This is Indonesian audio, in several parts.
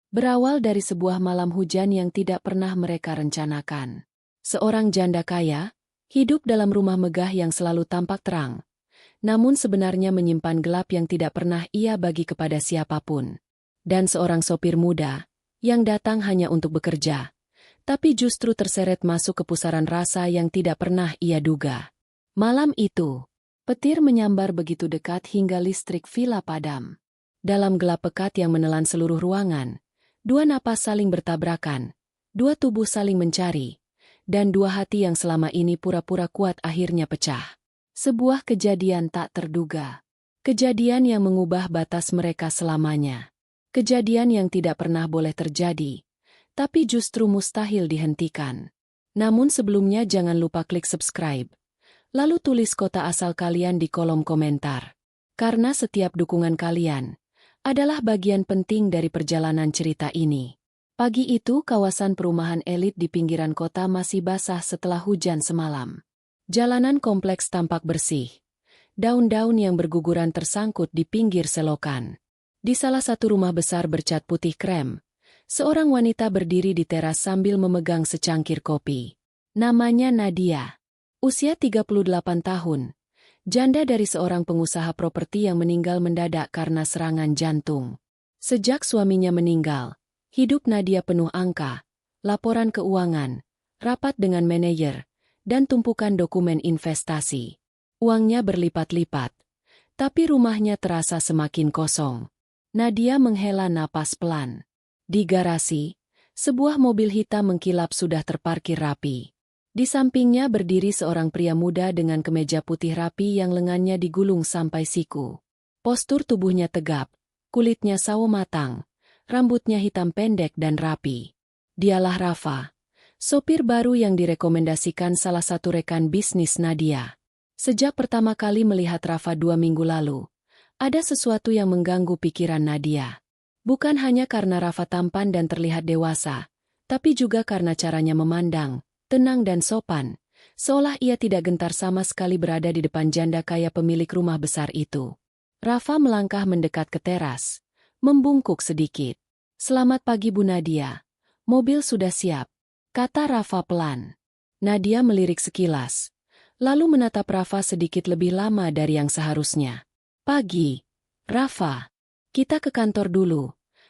Berawal dari sebuah malam hujan yang tidak pernah mereka rencanakan. Seorang janda kaya, hidup dalam rumah megah yang selalu tampak terang, namun sebenarnya menyimpan gelap yang tidak pernah ia bagi kepada siapapun. Dan seorang sopir muda, yang datang hanya untuk bekerja, tapi justru terseret masuk ke pusaran rasa yang tidak pernah ia duga. Malam itu, petir menyambar begitu dekat hingga listrik villa padam. Dalam gelap pekat yang menelan seluruh ruangan, dua napas saling bertabrakan, dua tubuh saling mencari, dan dua hati yang selama ini pura-pura kuat akhirnya pecah. Sebuah kejadian tak terduga. Kejadian yang mengubah batas mereka selamanya. Kejadian yang tidak pernah boleh terjadi, tapi justru mustahil dihentikan. Namun sebelumnya jangan lupa klik subscribe. Lalu tulis kota asal kalian di kolom komentar. Karena setiap dukungan kalian adalah bagian penting dari perjalanan cerita ini. Pagi itu kawasan perumahan elit di pinggiran kota masih basah setelah hujan semalam. Jalanan kompleks tampak bersih. Daun-daun yang berguguran tersangkut di pinggir selokan. Di salah satu rumah besar bercat putih krem, seorang wanita berdiri di teras sambil memegang secangkir kopi. Namanya Nadia. Usia 38 tahun. Janda dari seorang pengusaha properti yang meninggal mendadak karena serangan jantung. Sejak suaminya meninggal, hidup Nadia penuh angka, laporan keuangan, rapat dengan manajer, dan tumpukan dokumen investasi. Uangnya berlipat-lipat, tapi rumahnya terasa semakin kosong. Nadia menghela napas pelan. Di garasi, sebuah mobil hitam mengkilap sudah terparkir rapi. Di sampingnya berdiri seorang pria muda dengan kemeja putih rapi yang lengannya digulung sampai siku. Postur tubuhnya tegap, kulitnya sawo matang, rambutnya hitam pendek dan rapi. Dialah Rafa, sopir baru yang direkomendasikan salah satu rekan bisnis Nadia. Sejak pertama kali melihat Rafa 2 minggu lalu, ada sesuatu yang mengganggu pikiran Nadia. Bukan hanya karena Rafa tampan dan terlihat dewasa, tapi juga karena caranya memandang, tenang dan sopan, seolah ia tidak gentar sama sekali berada di depan janda kaya pemilik rumah besar itu. Rafa melangkah mendekat ke teras, membungkuk sedikit. "Selamat pagi Bu Nadia. Mobil sudah siap," kata Rafa pelan. Nadia melirik sekilas, lalu menatap Rafa sedikit lebih lama dari yang seharusnya. "Pagi, Rafa. Kita ke kantor dulu.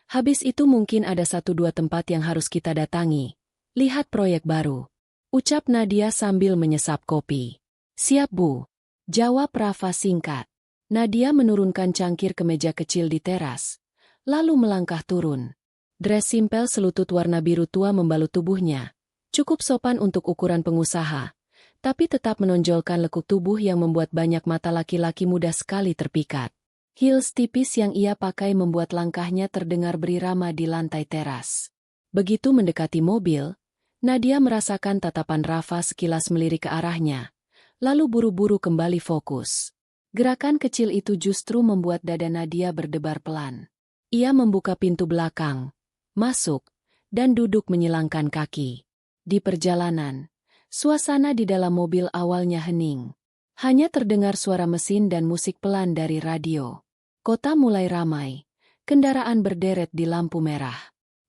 Habis itu mungkin ada 1-2 tempat yang harus kita datangi. Lihat proyek baru," ucap Nadia sambil menyesap kopi. "Siap Bu," jawab Rafa singkat. Nadia menurunkan cangkir ke meja kecil di teras, lalu melangkah turun. Dress simpel selutut warna biru tua membalut tubuhnya. Cukup sopan untuk ukuran pengusaha, tapi tetap menonjolkan lekuk tubuh yang membuat banyak mata laki-laki muda sekali terpikat. Heels tipis yang ia pakai membuat langkahnya terdengar berirama di lantai teras. Begitu mendekati mobil, Nadia merasakan tatapan Rafa sekilas melirik ke arahnya, lalu buru-buru kembali fokus. Gerakan kecil itu justru membuat dada Nadia berdebar pelan. Ia membuka pintu belakang, masuk, dan duduk menyilangkan kaki. Di perjalanan, suasana di dalam mobil awalnya hening. Hanya terdengar suara mesin dan musik pelan dari radio. Kota mulai ramai, kendaraan berderet di lampu merah.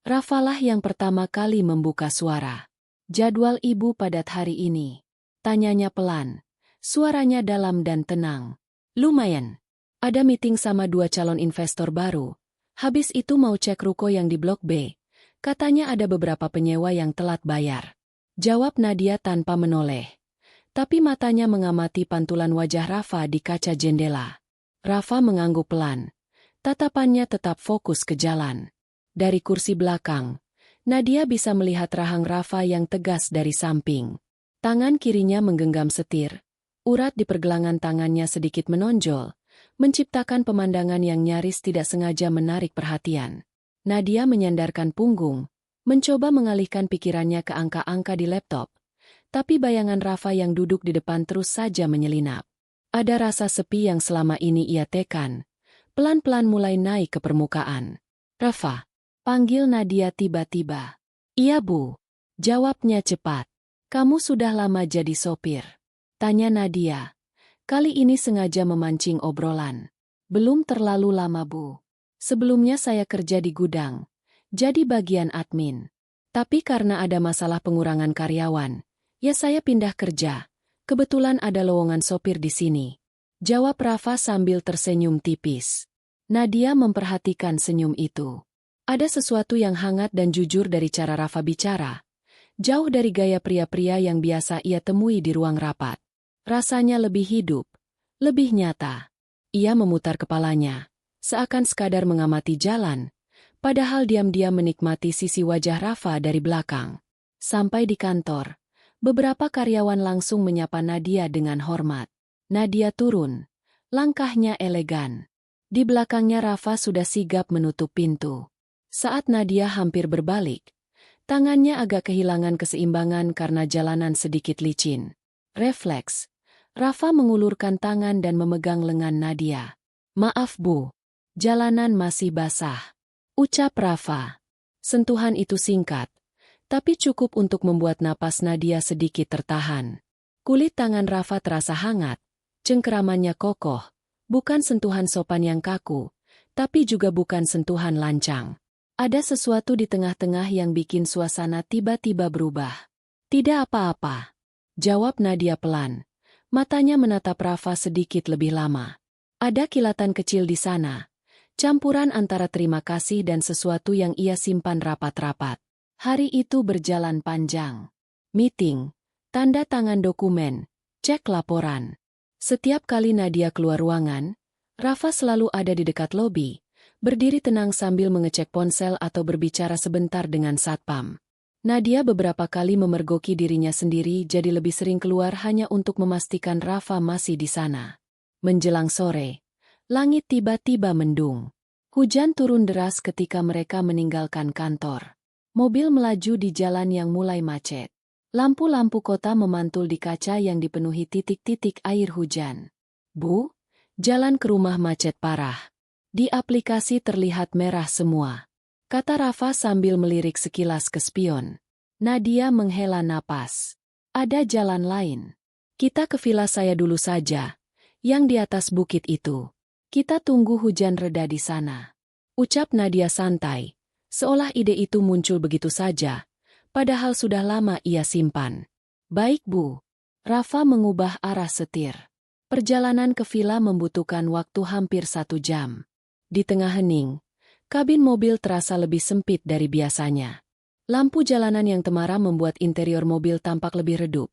Rafalah yang pertama kali membuka suara. "Jadwal Ibu padat hari ini?" tanyanya pelan, suaranya dalam dan tenang. "Lumayan. Ada meeting sama 2 calon investor baru. Habis itu mau cek ruko yang di Blok B. Katanya ada beberapa penyewa yang telat bayar," jawab Nadia tanpa menoleh. Tapi matanya mengamati pantulan wajah Rafa di kaca jendela. Rafa mengangguk pelan. Tatapannya tetap fokus ke jalan. Dari kursi belakang, Nadia bisa melihat rahang Rafa yang tegas dari samping. Tangan kirinya menggenggam setir. Urat di pergelangan tangannya sedikit menonjol, menciptakan pemandangan yang nyaris tidak sengaja menarik perhatian. Nadia menyandarkan punggung, mencoba mengalihkan pikirannya ke angka-angka di laptop. Tapi bayangan Rafa yang duduk di depan terus saja menyelinap. Ada rasa sepi yang selama ini ia tekan, pelan-pelan mulai naik ke permukaan. "Rafa," panggil Nadia tiba-tiba. "Iya Bu," jawabnya cepat. "Kamu sudah lama jadi sopir?" tanya Nadia. Kali ini sengaja memancing obrolan. "Belum terlalu lama Bu. Sebelumnya saya kerja di gudang, jadi bagian admin. Tapi karena ada masalah pengurangan karyawan, ya saya pindah kerja. Kebetulan ada lowongan sopir di sini. Jawab Rafa sambil tersenyum tipis. Nadia memperhatikan senyum itu. Ada sesuatu yang hangat dan jujur dari cara Rafa bicara. Jauh dari gaya pria-pria yang biasa ia temui di ruang rapat. Rasanya lebih hidup, lebih nyata. Ia memutar kepalanya, seakan sekadar mengamati jalan, padahal diam-diam menikmati sisi wajah Rafa dari belakang. Sampai di kantor, beberapa karyawan langsung menyapa Nadia dengan hormat. Nadia turun, langkahnya elegan. Di belakangnya Rafa sudah sigap menutup pintu. Saat Nadia hampir berbalik, tangannya agak kehilangan keseimbangan karena jalanan sedikit licin. Refleks, Rafa mengulurkan tangan dan memegang lengan Nadia. "Maaf Bu, jalanan masih basah," ucap Rafa. Sentuhan itu singkat, tapi cukup untuk membuat napas Nadia sedikit tertahan. Kulit tangan Rafa terasa hangat, cengkeramannya kokoh, bukan sentuhan sopan yang kaku, tapi juga bukan sentuhan lancang. Ada sesuatu di tengah-tengah yang bikin suasana tiba-tiba berubah. "Tidak apa-apa," jawab Nadia pelan. Matanya menatap Rafa sedikit lebih lama. Ada kilatan kecil di sana, campuran antara terima kasih dan sesuatu yang ia simpan rapat-rapat. Hari itu berjalan panjang. Meeting, tanda tangan dokumen, cek laporan. Setiap kali Nadia keluar ruangan, Rafa selalu ada di dekat lobi, berdiri tenang sambil mengecek ponsel atau berbicara sebentar dengan satpam. Nadia beberapa kali memergoki dirinya sendiri jadi lebih sering keluar hanya untuk memastikan Rafa masih di sana. Menjelang sore, langit tiba-tiba mendung. Hujan turun deras ketika mereka meninggalkan kantor. Mobil melaju di jalan yang mulai macet. Lampu-lampu kota memantul di kaca yang dipenuhi titik-titik air hujan. "Bu, jalan ke rumah macet parah. Di aplikasi terlihat merah semua," kata Rafa sambil melirik sekilas ke spion. Nadia menghela napas. "Ada jalan lain. Kita ke villa saya dulu saja, yang di atas bukit itu. Kita tunggu hujan reda di sana," ucap Nadia santai, seolah ide itu muncul begitu saja, padahal sudah lama ia simpan. "Baik Bu." Rafa mengubah arah setir. Perjalanan ke villa membutuhkan waktu hampir 1 jam. Di tengah hening, kabin mobil terasa lebih sempit dari biasanya. Lampu jalanan yang temaram membuat interior mobil tampak lebih redup,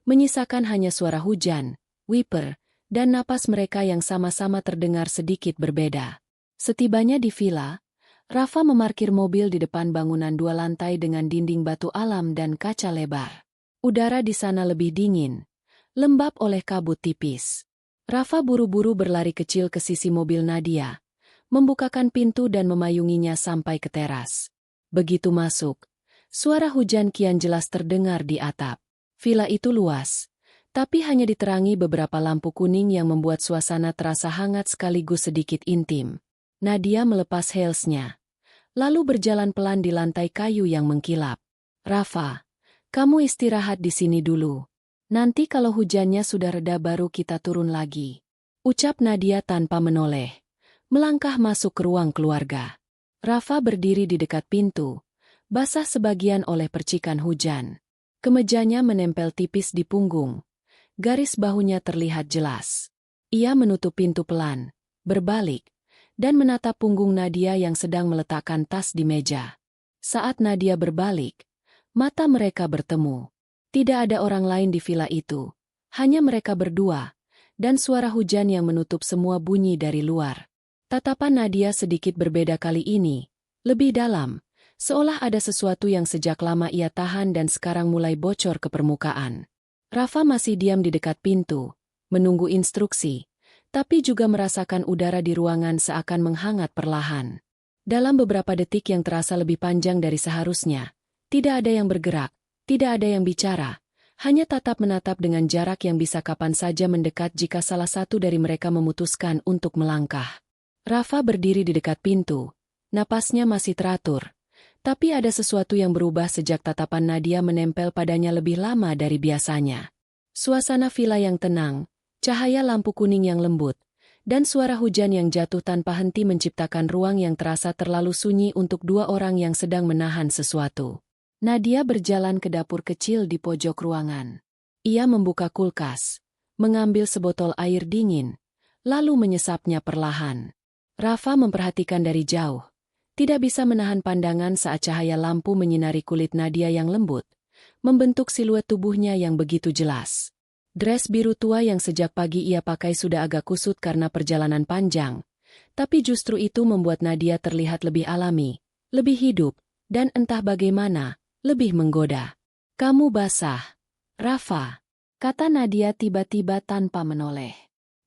menyisakan hanya suara hujan, wiper, dan napas mereka yang sama-sama terdengar sedikit berbeda. Setibanya di villa, Rafa memarkir mobil di depan bangunan 2 lantai dengan dinding batu alam dan kaca lebar. Udara di sana lebih dingin, lembab oleh kabut tipis. Rafa buru-buru berlari kecil ke sisi mobil Nadia, membukakan pintu dan memayunginya sampai ke teras. Begitu masuk, suara hujan kian jelas terdengar di atap. Villa itu luas, tapi hanya diterangi beberapa lampu kuning yang membuat suasana terasa hangat sekaligus sedikit intim. Nadia melepas heelsnya, lalu berjalan pelan di lantai kayu yang mengkilap. "Rafa, kamu istirahat di sini dulu. Nanti kalau hujannya sudah reda baru kita turun lagi," ucap Nadia tanpa menoleh. Melangkah masuk ke ruang keluarga. Rafa berdiri di dekat pintu, basah sebagian oleh percikan hujan. Kemejanya menempel tipis di punggung. Garis bahunya terlihat jelas. Ia menutup pintu pelan, berbalik, dan menatap punggung Nadia yang sedang meletakkan tas di meja. Saat Nadia berbalik, mata mereka bertemu. Tidak ada orang lain di villa itu, hanya mereka berdua, dan suara hujan yang menutup semua bunyi dari luar. Tatapan Nadia sedikit berbeda kali ini, lebih dalam, seolah ada sesuatu yang sejak lama ia tahan dan sekarang mulai bocor ke permukaan. Rafa masih diam di dekat pintu, menunggu instruksi, tapi juga merasakan udara di ruangan seakan menghangat perlahan. Dalam beberapa detik yang terasa lebih panjang dari seharusnya, tidak ada yang bergerak, tidak ada yang bicara, hanya tatap menatap dengan jarak yang bisa kapan saja mendekat jika salah satu dari mereka memutuskan untuk melangkah. Rafa berdiri di dekat pintu, napasnya masih teratur, tapi ada sesuatu yang berubah sejak tatapan Nadia menempel padanya lebih lama dari biasanya. Suasana villa yang tenang, cahaya lampu kuning yang lembut, dan suara hujan yang jatuh tanpa henti menciptakan ruang yang terasa terlalu sunyi untuk dua orang yang sedang menahan sesuatu. Nadia berjalan ke dapur kecil di pojok ruangan. Ia membuka kulkas, mengambil sebotol air dingin, lalu menyesapnya perlahan. Rafa memperhatikan dari jauh. Tidak bisa menahan pandangan saat cahaya lampu menyinari kulit Nadia yang lembut, membentuk siluet tubuhnya yang begitu jelas. Dres biru tua yang sejak pagi ia pakai sudah agak kusut karena perjalanan panjang, tapi justru itu membuat Nadia terlihat lebih alami, lebih hidup, dan entah bagaimana, lebih menggoda. "Kamu basah, Rafa," kata Nadia tiba-tiba tanpa menoleh.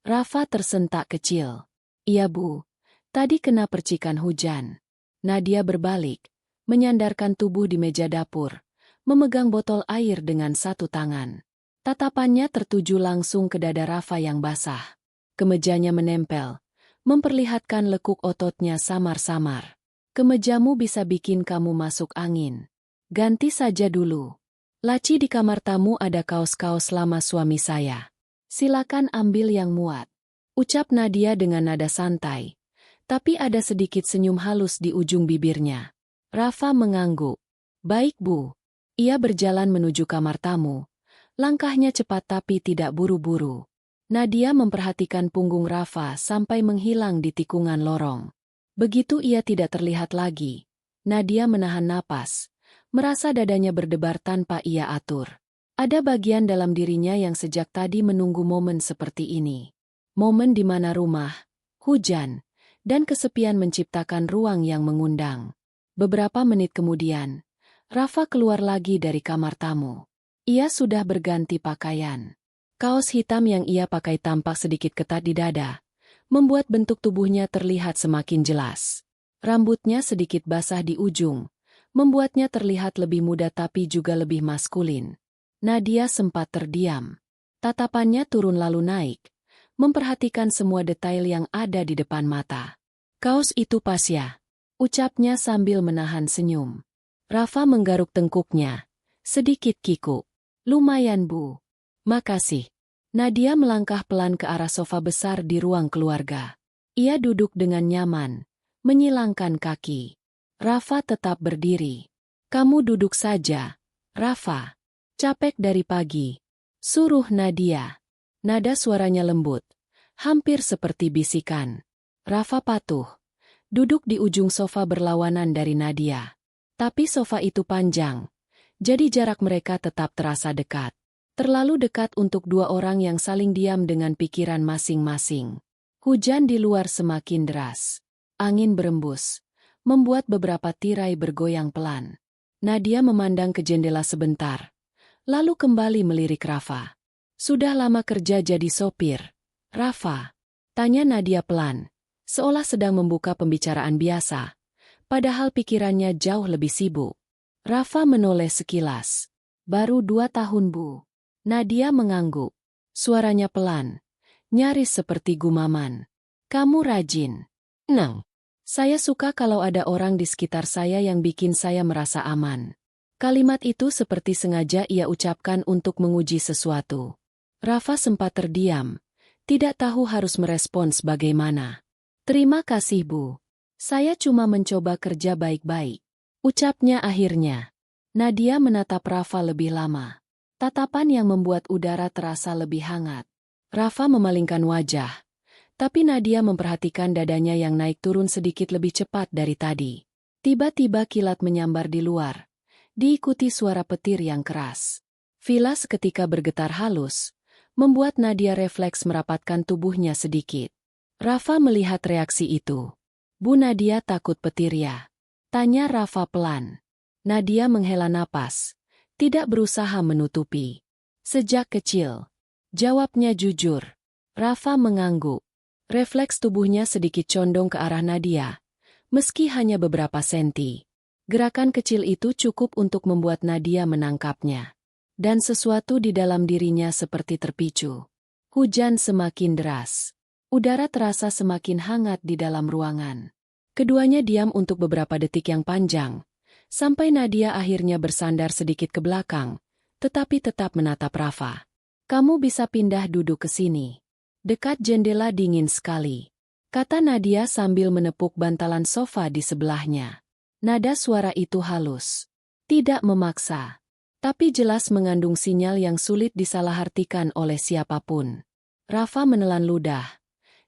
Rafa tersentak kecil. "Iya Bu, tadi kena percikan hujan." Nadia berbalik, menyandarkan tubuh di meja dapur, memegang botol air dengan satu tangan. Tatapannya tertuju langsung ke dada Rafa yang basah. Kemejanya menempel, memperlihatkan lekuk ototnya samar-samar. "Kemejamu bisa bikin kamu masuk angin. Ganti saja dulu. Laci di kamar tamu ada kaos-kaos lama suami saya. Silakan ambil yang muat," ucap Nadia dengan nada santai. Tapi ada sedikit senyum halus di ujung bibirnya. Rafa mengangguk. "Baik Bu." Ia berjalan menuju kamar tamu. Langkahnya cepat tapi tidak buru-buru. Nadia memperhatikan punggung Rafa sampai menghilang di tikungan lorong. Begitu ia tidak terlihat lagi, Nadia menahan napas, merasa dadanya berdebar tanpa ia atur. Ada bagian dalam dirinya yang sejak tadi menunggu momen seperti ini. Momen di mana rumah, hujan, dan kesepian menciptakan ruang yang mengundang. Beberapa menit kemudian, Rafa keluar lagi dari kamar tamu. Ia sudah berganti pakaian. Kaos hitam yang ia pakai tampak sedikit ketat di dada, membuat bentuk tubuhnya terlihat semakin jelas. Rambutnya sedikit basah di ujung, membuatnya terlihat lebih muda tapi juga lebih maskulin. Nadia sempat terdiam. Tatapannya turun lalu naik, memperhatikan semua detail yang ada di depan mata. "Kaos itu pas ya," ucapnya sambil menahan senyum. Rafa menggaruk tengkuknya, sedikit kikuk. "Lumayan Bu. Makasih." Nadia melangkah pelan ke arah sofa besar di ruang keluarga. Ia duduk dengan nyaman, menyilangkan kaki. Rafa tetap berdiri. "Kamu duduk saja, Rafa. Capek dari pagi," suruh Nadia. Nada suaranya lembut, hampir seperti bisikan. Rafa patuh, duduk di ujung sofa berlawanan dari Nadia. Tapi sofa itu panjang, jadi jarak mereka tetap terasa dekat. Terlalu dekat untuk dua orang yang saling diam dengan pikiran masing-masing. Hujan di luar semakin deras. Angin berembus, membuat beberapa tirai bergoyang pelan. Nadia memandang ke jendela sebentar, lalu kembali melirik Rafa. "Sudah lama kerja jadi sopir, Rafa?" tanya Nadia pelan, seolah sedang membuka pembicaraan biasa, padahal pikirannya jauh lebih sibuk. Rafa menoleh sekilas. "Baru 2 tahun Bu." Nadia mengangguk. Suaranya pelan, nyaris seperti gumaman. "Kamu rajin." "Nang. Saya suka kalau ada orang di sekitar saya yang bikin saya merasa aman." Kalimat itu seperti sengaja ia ucapkan untuk menguji sesuatu. Rafa sempat terdiam, tidak tahu harus merespons bagaimana. "Terima kasih Bu. Saya cuma mencoba kerja baik-baik," ucapnya akhirnya. Nadia menatap Rafa lebih lama. Tatapan yang membuat udara terasa lebih hangat. Rafa memalingkan wajah, tapi Nadia memperhatikan dadanya yang naik turun sedikit lebih cepat dari tadi. Tiba-tiba kilat menyambar di luar, diikuti suara petir yang keras. Villa seketika bergetar halus, membuat Nadia refleks merapatkan tubuhnya sedikit. Rafa melihat reaksi itu. "Bu Nadia takut petir ya?" tanya Rafa pelan. Nadia menghela napas, tidak berusaha menutupi. "Sejak kecil," jawabnya jujur. Rafa mengangguk. Refleks tubuhnya sedikit condong ke arah Nadia, meski hanya beberapa senti. Gerakan kecil itu cukup untuk membuat Nadia menangkapnya. Dan sesuatu di dalam dirinya seperti terpicu. Hujan semakin deras. Udara terasa semakin hangat di dalam ruangan. Keduanya diam untuk beberapa detik yang panjang, sampai Nadia akhirnya bersandar sedikit ke belakang, tetapi tetap menatap Rafa. "Kamu bisa pindah duduk ke sini," Dekat jendela dingin sekali, kata Nadia sambil menepuk bantalan sofa di sebelahnya. Nada suara itu halus, tidak memaksa, tapi jelas mengandung sinyal yang sulit disalahartikan oleh siapapun. Rafa menelan ludah.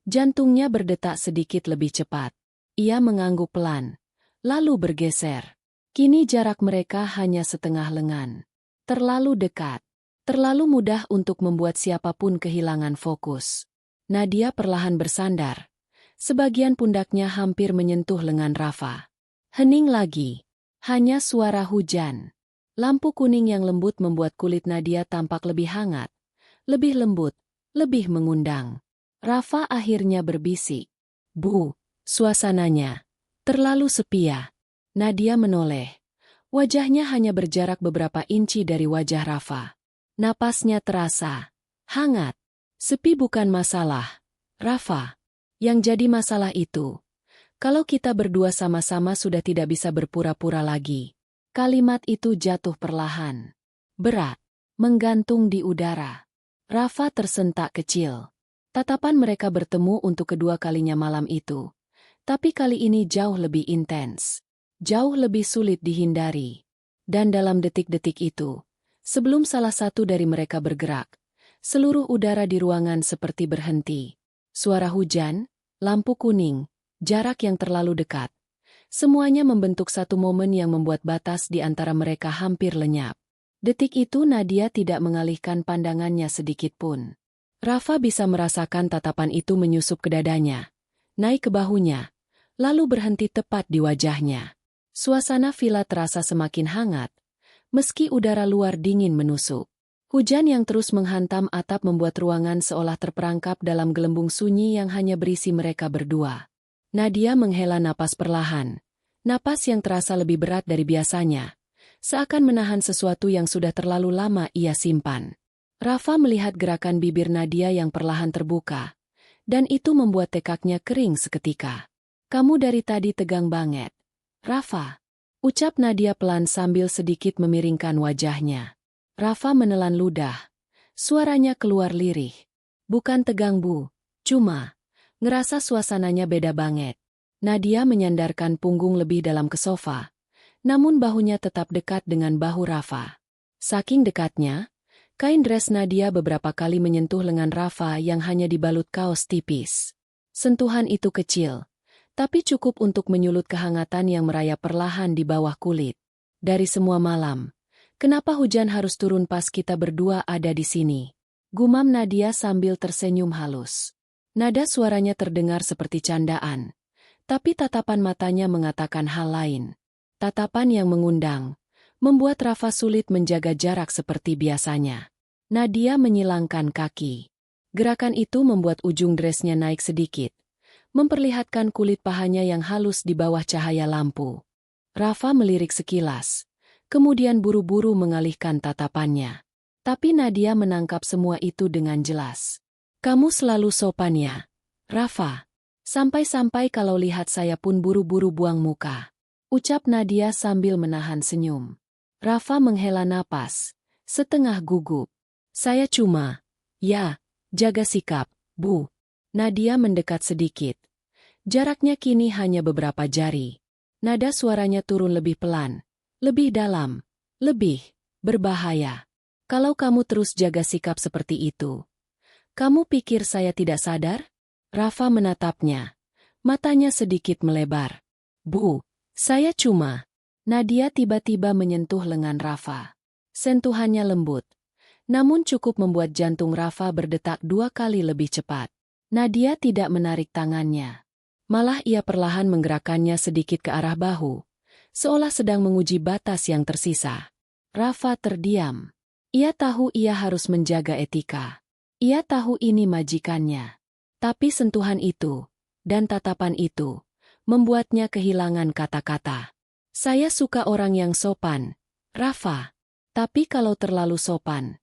Jantungnya berdetak sedikit lebih cepat. Ia mengangguk pelan, lalu bergeser. Kini jarak mereka hanya setengah lengan. Terlalu dekat. Terlalu mudah untuk membuat siapapun kehilangan fokus. Nadia perlahan bersandar. Sebagian pundaknya hampir menyentuh lengan Rafa. Hening lagi. Hanya suara hujan. Lampu kuning yang lembut membuat kulit Nadia tampak lebih hangat, lebih lembut, lebih mengundang. Rafa akhirnya berbisik. Bu, suasananya terlalu sepi ya. Nadia menoleh. Wajahnya hanya berjarak beberapa inci dari wajah Rafa. Napasnya terasa hangat. Sepi bukan masalah, Rafa. Yang jadi masalah itu, kalau kita berdua sama-sama sudah tidak bisa berpura-pura lagi. Kalimat itu jatuh perlahan. Berat, menggantung di udara. Rafa tersentak kecil. Tatapan mereka bertemu untuk kedua kalinya malam itu. Tapi kali ini jauh lebih intens. Jauh lebih sulit dihindari. Dan dalam detik-detik itu, sebelum salah satu dari mereka bergerak, seluruh udara di ruangan seperti berhenti. Suara hujan, lampu kuning, jarak yang terlalu dekat. Semuanya membentuk satu momen yang membuat batas di antara mereka hampir lenyap. Detik itu Nadia tidak mengalihkan pandangannya sedikit pun. Rafa bisa merasakan tatapan itu menyusup ke dadanya, naik ke bahunya, lalu berhenti tepat di wajahnya. Suasana villa terasa semakin hangat, meski udara luar dingin menusuk. Hujan yang terus menghantam atap membuat ruangan seolah terperangkap dalam gelembung sunyi yang hanya berisi mereka berdua. Nadia menghela napas perlahan, napas yang terasa lebih berat dari biasanya. Seakan menahan sesuatu yang sudah terlalu lama ia simpan. Rafa melihat gerakan bibir Nadia yang perlahan terbuka, dan itu membuat tekaknya kering seketika. Kamu dari tadi tegang banget, Rafa, ucap Nadia pelan sambil sedikit memiringkan wajahnya. Rafa menelan ludah, suaranya keluar lirih. Bukan tegang bu, cuma ngerasa suasananya beda banget. Nadia menyandarkan punggung lebih dalam ke sofa. Namun bahunya tetap dekat dengan bahu Rafa. Saking dekatnya, kain dress Nadia beberapa kali menyentuh lengan Rafa yang hanya dibalut kaos tipis. Sentuhan itu kecil, tapi cukup untuk menyulut kehangatan yang merayap perlahan di bawah kulit. Dari semua malam, kenapa hujan harus turun pas kita berdua ada di sini? Gumam Nadia sambil tersenyum halus. Nada suaranya terdengar seperti candaan, tapi tatapan matanya mengatakan hal lain. Tatapan yang mengundang, membuat Rafa sulit menjaga jarak seperti biasanya. Nadia menyilangkan kaki. Gerakan itu membuat ujung dressnya naik sedikit, memperlihatkan kulit pahanya yang halus di bawah cahaya lampu. Rafa melirik sekilas, kemudian buru-buru mengalihkan tatapannya. Tapi Nadia menangkap semua itu dengan jelas. Kamu selalu sopan ya, Rafa. Sampai-sampai kalau lihat saya pun buru-buru buang muka. Ucap Nadia sambil menahan senyum. Rafa menghela napas, setengah gugup. Saya cuma, ya, jaga sikap, bu. Nadia mendekat sedikit. Jaraknya kini hanya beberapa jari. Nada suaranya turun lebih pelan, lebih dalam, lebih berbahaya. Kalau kamu terus jaga sikap seperti itu, kamu pikir saya tidak sadar? Rafa menatapnya. Matanya sedikit melebar. Bu. Saya cuma. Nadia tiba-tiba menyentuh lengan Rafa. Sentuhannya lembut, namun cukup membuat jantung Rafa berdetak 2 kali lebih cepat. Nadia tidak menarik tangannya. Malah ia perlahan menggerakkannya sedikit ke arah bahu, seolah sedang menguji batas yang tersisa. Rafa terdiam. Ia tahu ia harus menjaga etika. Ia tahu ini majikannya. Tapi sentuhan itu, dan tatapan itu, membuatnya kehilangan kata-kata. Saya suka orang yang sopan, Rafa. Tapi kalau terlalu sopan,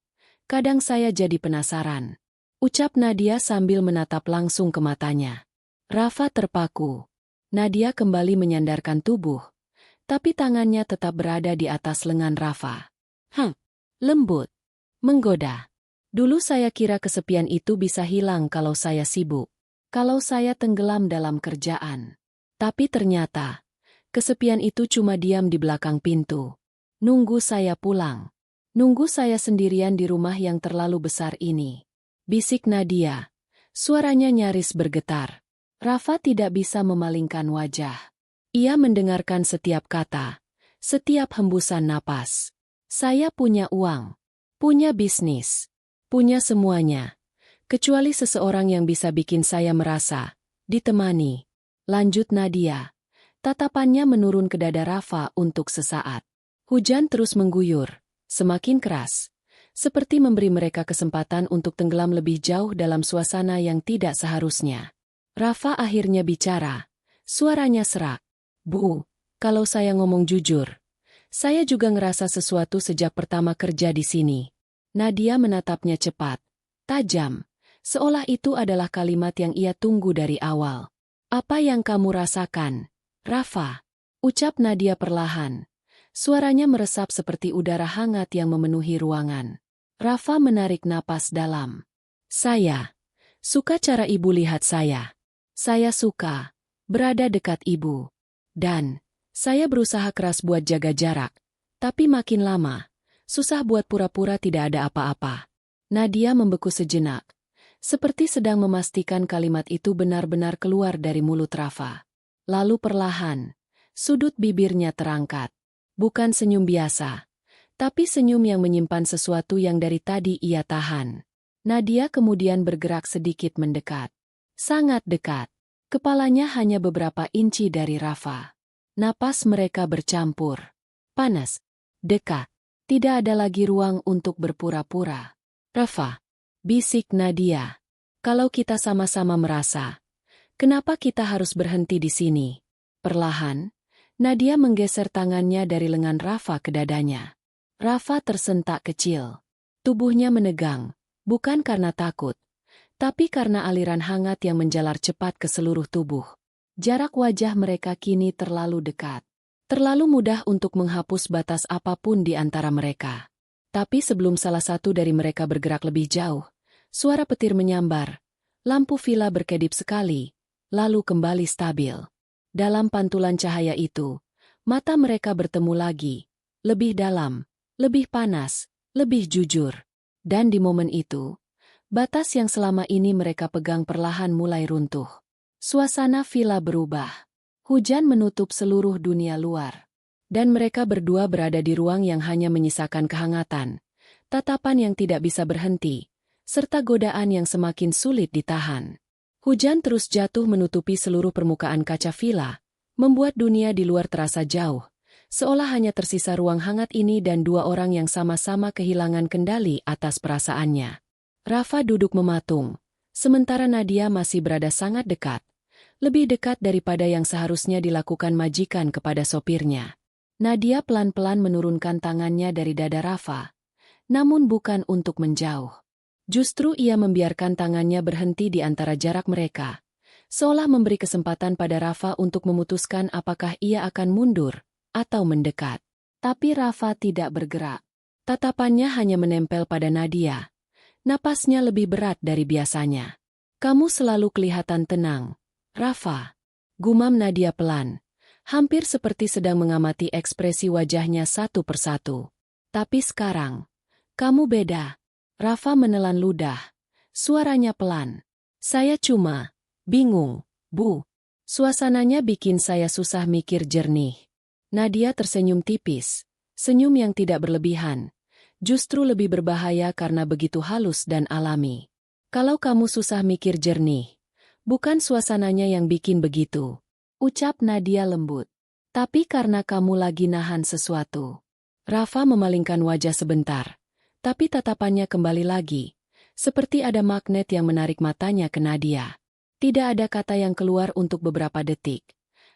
kadang saya jadi penasaran. Ucap Nadia sambil menatap langsung ke matanya. Rafa terpaku. Nadia kembali menyandarkan tubuh, tapi tangannya tetap berada di atas lengan Rafa. Lembut, menggoda. Dulu saya kira kesepian itu bisa hilang kalau saya sibuk, kalau saya tenggelam dalam kerjaan. Tapi ternyata, kesepian itu cuma diam di belakang pintu. Nunggu saya pulang. Nunggu saya sendirian di rumah yang terlalu besar ini. Bisik Nadia. Suaranya nyaris bergetar. Rafa tidak bisa memalingkan wajah. Ia mendengarkan setiap kata, setiap hembusan napas. Saya punya uang, punya bisnis, punya semuanya. Kecuali seseorang yang bisa bikin saya merasa ditemani. Lanjut Nadia. Tatapannya menurun ke dada Rafa untuk sesaat. Hujan terus mengguyur, semakin keras. Seperti memberi mereka kesempatan untuk tenggelam lebih jauh dalam suasana yang tidak seharusnya. Rafa akhirnya bicara. Suaranya serak. Bu, kalau saya ngomong jujur, saya juga ngerasa sesuatu sejak pertama kerja di sini. Nadia menatapnya cepat, tajam, seolah itu adalah kalimat yang ia tunggu dari awal. Apa yang kamu rasakan, Rafa? Ucap Nadia perlahan. Suaranya meresap seperti udara hangat yang memenuhi ruangan. Rafa menarik napas dalam. Saya suka cara ibu lihat saya. Saya suka berada dekat ibu. Dan saya berusaha keras buat jaga jarak. Tapi makin lama, susah buat pura-pura tidak ada apa-apa. Nadia membeku sejenak. Seperti sedang memastikan kalimat itu benar-benar keluar dari mulut Rafa. Lalu perlahan, sudut bibirnya terangkat. Bukan senyum biasa, tapi senyum yang menyimpan sesuatu yang dari tadi ia tahan. Nadia kemudian bergerak sedikit mendekat. Sangat dekat. Kepalanya hanya beberapa inci dari Rafa. Napas mereka bercampur. Panas. Dekat. Tidak ada lagi ruang untuk berpura-pura. Rafa, bisik Nadia. Kalau kita sama-sama merasa, kenapa kita harus berhenti di sini? Perlahan, Nadia menggeser tangannya dari lengan Rafa ke dadanya. Rafa tersentak kecil. Tubuhnya menegang, bukan karena takut, tapi karena aliran hangat yang menjalar cepat ke seluruh tubuh. Jarak wajah mereka kini terlalu dekat. Terlalu mudah untuk menghapus batas apapun di antara mereka. Tapi sebelum salah satu dari mereka bergerak lebih jauh, suara petir menyambar. Lampu villa berkedip sekali, lalu kembali stabil. Dalam pantulan cahaya itu, mata mereka bertemu lagi, lebih dalam, lebih panas, lebih jujur. Dan di momen itu, batas yang selama ini mereka pegang perlahan mulai runtuh. Suasana villa berubah. Hujan menutup seluruh dunia luar. Dan mereka berdua berada di ruang yang hanya menyisakan kehangatan, tatapan yang tidak bisa berhenti, serta godaan yang semakin sulit ditahan. Hujan terus jatuh menutupi seluruh permukaan kaca villa, membuat dunia di luar terasa jauh, seolah hanya tersisa ruang hangat ini dan dua orang yang sama-sama kehilangan kendali atas perasaannya. Rafa duduk mematung, sementara Nadia masih berada sangat dekat, lebih dekat daripada yang seharusnya dilakukan majikan kepada sopirnya. Nadia pelan-pelan menurunkan tangannya dari dada Rafa, namun bukan untuk menjauh. Justru ia membiarkan tangannya berhenti di antara jarak mereka, seolah memberi kesempatan pada Rafa untuk memutuskan apakah ia akan mundur atau mendekat. Tapi Rafa tidak bergerak. Tatapannya hanya menempel pada Nadia. Napasnya lebih berat dari biasanya. Kamu selalu kelihatan tenang, Rafa. Gumam Nadia pelan, hampir seperti sedang mengamati ekspresi wajahnya satu persatu. Tapi sekarang, kamu beda. Rafa menelan ludah. Suaranya pelan. Saya cuma bingung, Bu. Suasananya bikin saya susah mikir jernih. Nadia tersenyum tipis. Senyum yang tidak berlebihan. Justru lebih berbahaya karena begitu halus dan alami. Kalau kamu susah mikir jernih, bukan suasananya yang bikin begitu. Ucap Nadia lembut. Tapi karena kamu lagi nahan sesuatu. Rafa memalingkan wajah sebentar. Tapi tatapannya kembali lagi, seperti ada magnet yang menarik matanya ke Nadia. Tidak ada kata yang keluar untuk beberapa detik.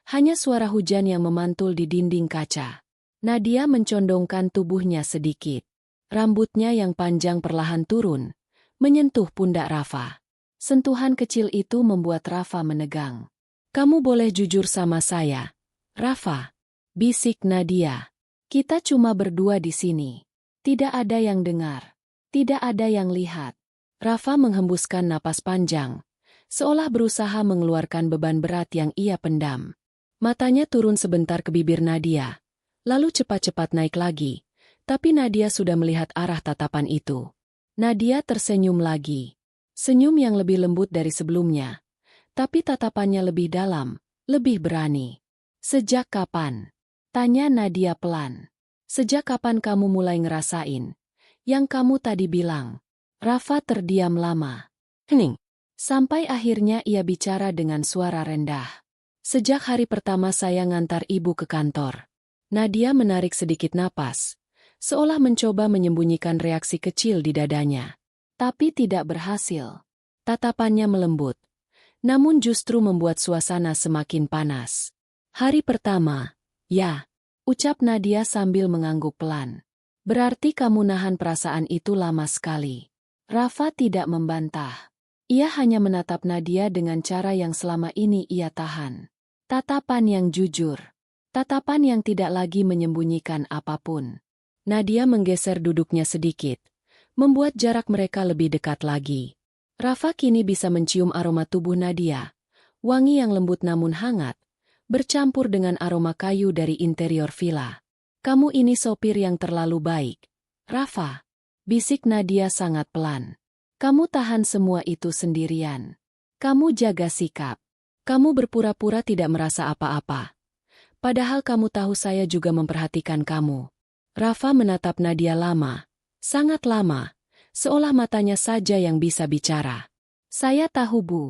Hanya suara hujan yang memantul di dinding kaca. Nadia mencondongkan tubuhnya sedikit. Rambutnya yang panjang perlahan turun, menyentuh pundak Rafa. Sentuhan kecil itu membuat Rafa menegang. Kamu boleh jujur sama saya, Rafa. Bisik Nadia. Kita cuma berdua di sini. Tidak ada yang dengar. Tidak ada yang lihat. Rafa menghembuskan napas panjang, seolah berusaha mengeluarkan beban berat yang ia pendam. Matanya turun sebentar ke bibir Nadia, lalu cepat-cepat naik lagi, tapi Nadia sudah melihat arah tatapan itu. Nadia tersenyum lagi. Senyum yang lebih lembut dari sebelumnya, tapi tatapannya lebih dalam, lebih berani. Sejak kapan? Tanya Nadia pelan. Sejak kapan kamu mulai ngerasain yang kamu tadi bilang? Rafa terdiam lama. Hening. Sampai akhirnya ia bicara dengan suara rendah. Sejak hari pertama saya ngantar ibu ke kantor. Nadia menarik sedikit napas, seolah mencoba menyembunyikan reaksi kecil di dadanya. Tapi tidak berhasil. Tatapannya melembut, namun justru membuat suasana semakin panas. Hari pertama, ya, ucap Nadia sambil mengangguk pelan. Berarti kamu nahan perasaan itu lama sekali. Rafa tidak membantah. Ia hanya menatap Nadia dengan cara yang selama ini ia tahan. Tatapan yang jujur. Tatapan yang tidak lagi menyembunyikan apapun. Nadia menggeser duduknya sedikit, membuat jarak mereka lebih dekat lagi. Rafa kini bisa mencium aroma tubuh Nadia, wangi yang lembut namun hangat, bercampur dengan aroma kayu dari interior villa. Kamu ini sopir yang terlalu baik, Rafa, bisik Nadia sangat pelan. Kamu tahan semua itu sendirian. Kamu jaga sikap. Kamu berpura-pura tidak merasa apa-apa. Padahal kamu tahu saya juga memperhatikan kamu. Rafa menatap Nadia lama, sangat lama, seolah matanya saja yang bisa bicara. Saya tahu, Bu.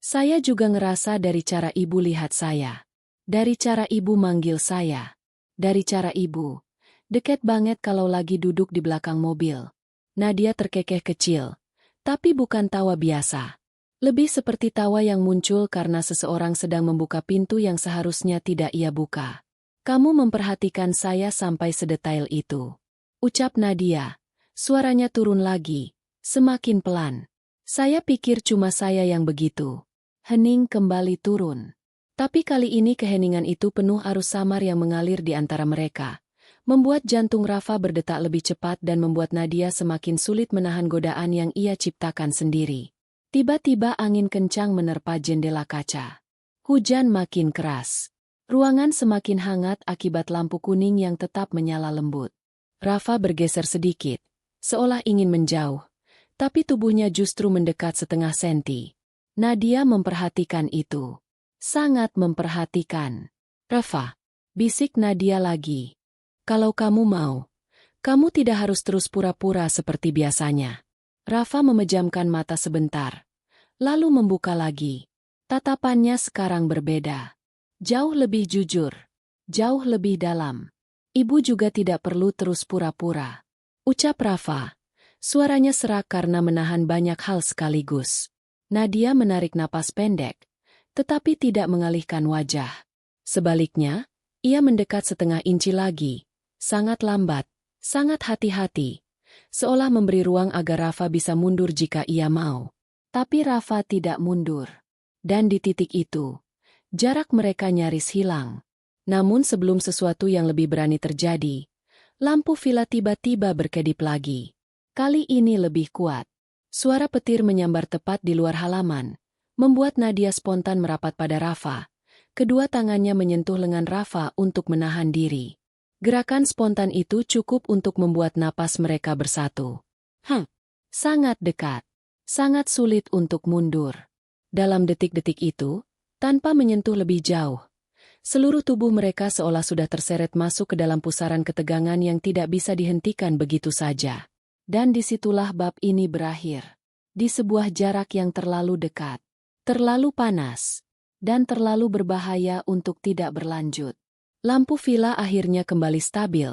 Saya juga ngerasa dari cara ibu lihat saya. Dari cara ibu manggil saya. Dari cara ibu. Deket banget kalau lagi duduk di belakang mobil. Nadia terkekeh kecil. Tapi bukan tawa biasa. Lebih seperti tawa yang muncul karena seseorang sedang membuka pintu yang seharusnya tidak ia buka. Kamu memperhatikan saya sampai sedetail itu. Ucap Nadia. Suaranya turun lagi. Semakin pelan. Saya pikir cuma saya yang begitu. Hening kembali turun. Tapi kali ini keheningan itu penuh arus samar yang mengalir di antara mereka, membuat jantung Rafa berdetak lebih cepat dan membuat Nadia semakin sulit menahan godaan yang ia ciptakan sendiri. Tiba-tiba angin kencang menerpa jendela kaca. Hujan makin keras. Ruangan semakin hangat akibat lampu kuning yang tetap menyala lembut. Rafa bergeser sedikit, seolah ingin menjauh, tapi tubuhnya justru mendekat setengah senti. Nadia memperhatikan itu. Sangat memperhatikan. Rafa, bisik Nadia lagi. Kalau kamu mau, kamu tidak harus terus pura-pura seperti biasanya. Rafa memejamkan mata sebentar, lalu membuka lagi. Tatapannya sekarang berbeda. Jauh lebih jujur. Jauh lebih dalam. Ibu juga tidak perlu terus pura-pura. Ucap Rafa. Suaranya serak karena menahan banyak hal sekaligus. Nadia menarik napas pendek, tetapi tidak mengalihkan wajah. Sebaliknya, ia mendekat setengah inci lagi, sangat lambat, sangat hati-hati, seolah memberi ruang agar Rafa bisa mundur jika ia mau. Tapi Rafa tidak mundur. Dan di titik itu, jarak mereka nyaris hilang. Namun sebelum sesuatu yang lebih berani terjadi, lampu villa tiba-tiba berkedip lagi. Kali ini lebih kuat. Suara petir menyambar tepat di luar halaman, membuat Nadia spontan merapat pada Rafa. Kedua tangannya menyentuh lengan Rafa untuk menahan diri. Gerakan spontan itu cukup untuk membuat napas mereka bersatu. Sangat dekat. Sangat sulit untuk mundur. Dalam detik-detik itu, tanpa menyentuh lebih jauh, seluruh tubuh mereka seolah sudah terseret masuk ke dalam pusaran ketegangan yang tidak bisa dihentikan begitu saja. Dan disitulah bab ini berakhir. Di sebuah jarak yang terlalu dekat. Terlalu panas, dan terlalu berbahaya untuk tidak berlanjut. Lampu villa akhirnya kembali stabil,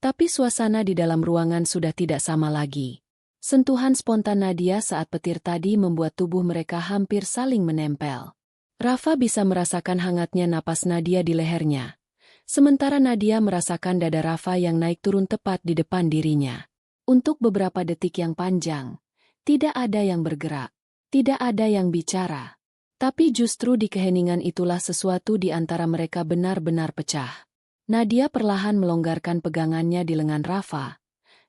tapi suasana di dalam ruangan sudah tidak sama lagi. Sentuhan spontan Nadia saat petir tadi membuat tubuh mereka hampir saling menempel. Rafa bisa merasakan hangatnya napas Nadia di lehernya, sementara Nadia merasakan dada Rafa yang naik turun tepat di depan dirinya. Untuk beberapa detik yang panjang, tidak ada yang bergerak. Tidak ada yang bicara. Tapi justru di keheningan itulah sesuatu di antara mereka benar-benar pecah. Nadia perlahan melonggarkan pegangannya di lengan Rafa.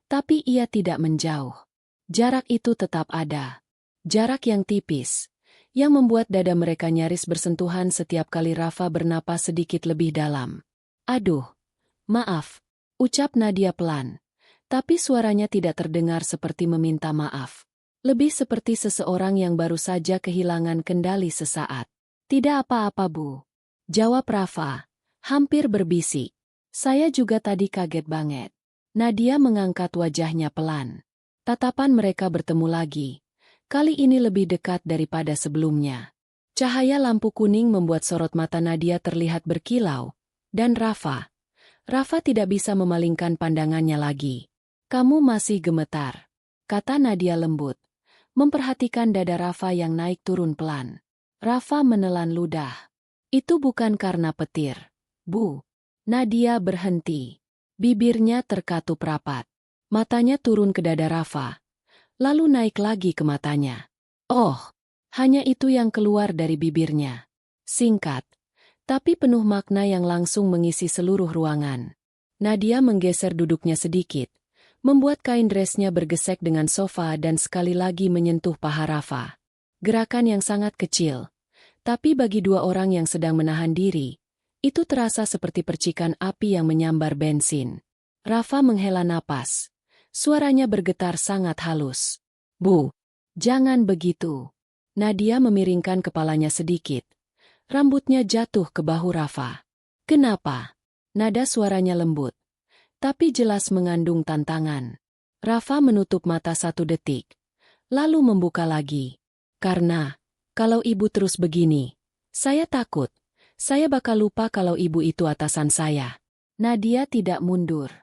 Tapi ia tidak menjauh. Jarak itu tetap ada. Jarak yang tipis, yang membuat dada mereka nyaris bersentuhan setiap kali Rafa bernapas sedikit lebih dalam. Aduh, maaf, ucap Nadia pelan. Tapi suaranya tidak terdengar seperti meminta maaf. Lebih seperti seseorang yang baru saja kehilangan kendali sesaat. Tidak apa-apa, Bu. Jawab Rafa, hampir berbisik. Saya juga tadi kaget banget. Nadia mengangkat wajahnya pelan. Tatapan mereka bertemu lagi. Kali ini lebih dekat daripada sebelumnya. Cahaya lampu kuning membuat sorot mata Nadia terlihat berkilau. Dan Rafa tidak bisa memalingkan pandangannya lagi. Kamu masih gemetar, kata Nadia lembut. Memperhatikan dada Rafa yang naik turun pelan. Rafa menelan ludah. Itu bukan karena petir, Bu. Nadia berhenti. Bibirnya terkatup rapat. Matanya turun ke dada Rafa. Lalu naik lagi ke matanya. Oh, hanya itu yang keluar dari bibirnya. Singkat, tapi penuh makna yang langsung mengisi seluruh ruangan. Nadia menggeser duduknya sedikit, membuat kain dressnya bergesek dengan sofa dan sekali lagi menyentuh paha Rafa. Gerakan yang sangat kecil. Tapi bagi dua orang yang sedang menahan diri, itu terasa seperti percikan api yang menyambar bensin. Rafa menghela napas. Suaranya bergetar sangat halus. Bu, jangan begitu. Nadia memiringkan kepalanya sedikit. Rambutnya jatuh ke bahu Rafa. Kenapa? Nada suaranya lembut, tapi jelas mengandung tantangan. Rafa menutup mata 1 detik, lalu membuka lagi. Karena kalau ibu terus begini, saya takut. Saya bakal lupa kalau ibu itu atasan saya. Nadia tidak mundur.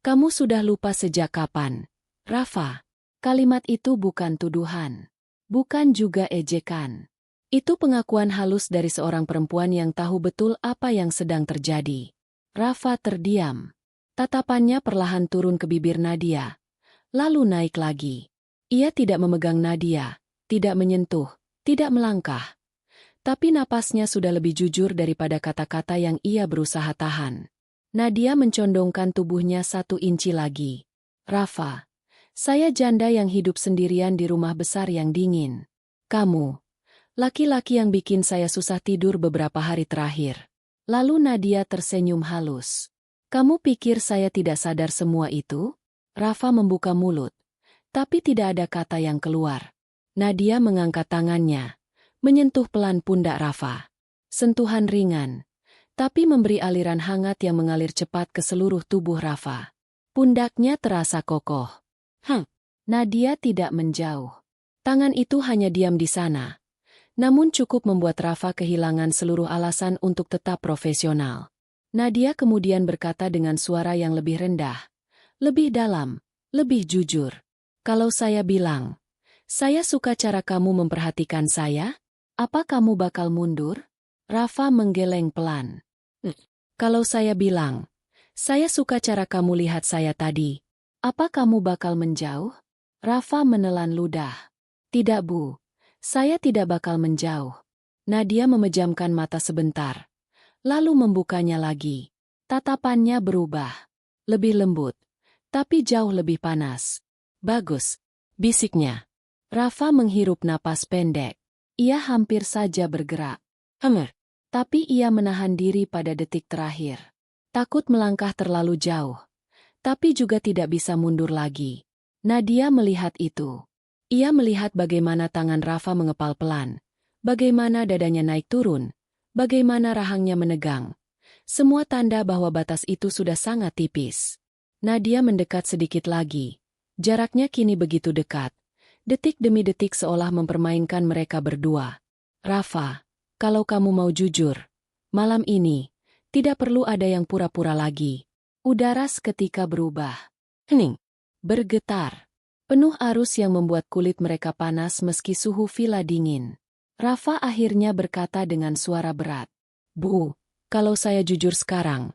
Kamu sudah lupa sejak kapan? Rafa, kalimat itu bukan tuduhan. Bukan juga ejekan. Itu pengakuan halus dari seorang perempuan yang tahu betul apa yang sedang terjadi. Rafa terdiam. Tatapannya perlahan turun ke bibir Nadia. Lalu naik lagi. Ia tidak memegang Nadia, tidak menyentuh. Tidak melangkah. Tapi napasnya sudah lebih jujur daripada kata-kata yang ia berusaha tahan. Nadia mencondongkan tubuhnya 1 inci lagi. Rafa, saya janda yang hidup sendirian di rumah besar yang dingin. Kamu, laki-laki yang bikin saya susah tidur beberapa hari terakhir. Lalu Nadia tersenyum halus. Kamu pikir saya tidak sadar semua itu? Rafa membuka mulut, tapi tidak ada kata yang keluar. Nadia mengangkat tangannya, menyentuh pelan pundak Rafa. Sentuhan ringan, tapi memberi aliran hangat yang mengalir cepat ke seluruh tubuh Rafa. Pundaknya terasa kokoh. Nadia tidak menjauh. Tangan itu hanya diam di sana. Namun cukup membuat Rafa kehilangan seluruh alasan untuk tetap profesional. Nadia kemudian berkata dengan suara yang lebih rendah, lebih dalam, lebih jujur. Kalau saya bilang, saya suka cara kamu memperhatikan saya. Apa kamu bakal mundur? Rafa menggeleng pelan. Kalau saya bilang, saya suka cara kamu lihat saya tadi. Apa kamu bakal menjauh? Rafa menelan ludah. Tidak, Bu. Saya tidak bakal menjauh. Nadia memejamkan mata sebentar. Lalu membukanya lagi. Tatapannya berubah. Lebih lembut. Tapi jauh lebih panas. Bagus. Bisiknya. Rafa menghirup napas pendek. Ia hampir saja bergerak. Tapi ia menahan diri pada detik terakhir. Takut melangkah terlalu jauh. Tapi juga tidak bisa mundur lagi. Nadia melihat itu. Ia melihat bagaimana tangan Rafa mengepal pelan. Bagaimana dadanya naik turun. Bagaimana rahangnya menegang. Semua tanda bahwa batas itu sudah sangat tipis. Nadia mendekat sedikit lagi. Jaraknya kini begitu dekat. Detik demi detik seolah mempermainkan mereka berdua. Rafa, kalau kamu mau jujur, malam ini, tidak perlu ada yang pura-pura lagi. Udara seketika berubah. Hening. Bergetar. Penuh arus yang membuat kulit mereka panas meski suhu villa dingin. Rafa akhirnya berkata dengan suara berat. Bu, kalau saya jujur sekarang,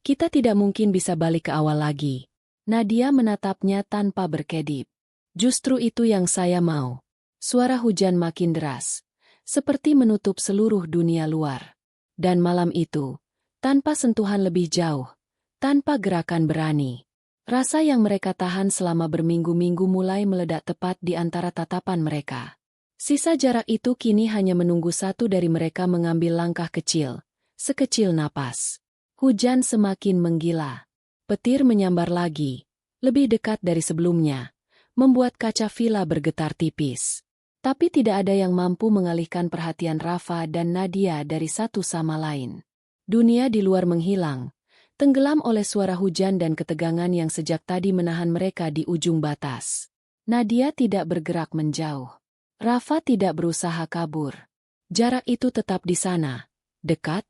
kita tidak mungkin bisa balik ke awal lagi. Nadia menatapnya tanpa berkedip. Justru itu yang saya mau. Suara hujan makin deras, seperti menutup seluruh dunia luar. Dan malam itu, tanpa sentuhan lebih jauh, tanpa gerakan berani, Rasa yang mereka tahan selama berminggu-minggu mulai meledak tepat di antara tatapan mereka. Sisa jarak itu kini hanya menunggu satu dari mereka mengambil langkah kecil, sekecil napas. Hujan semakin menggila. Petir menyambar lagi, lebih dekat dari sebelumnya, membuat kaca villa bergetar tipis. Tapi tidak ada yang mampu mengalihkan perhatian Rafa dan Nadia dari satu sama lain. Dunia di luar menghilang, tenggelam oleh suara hujan dan ketegangan yang sejak tadi menahan mereka di ujung batas. Nadia tidak bergerak menjauh. Rafa tidak berusaha kabur. Jarak itu tetap di sana, dekat,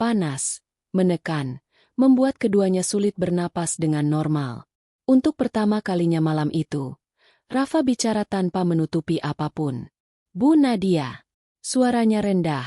panas, menekan, membuat keduanya sulit bernapas dengan normal. Untuk pertama kalinya malam itu, Rafa bicara tanpa menutupi apapun. "Bu Nadia." Suaranya rendah,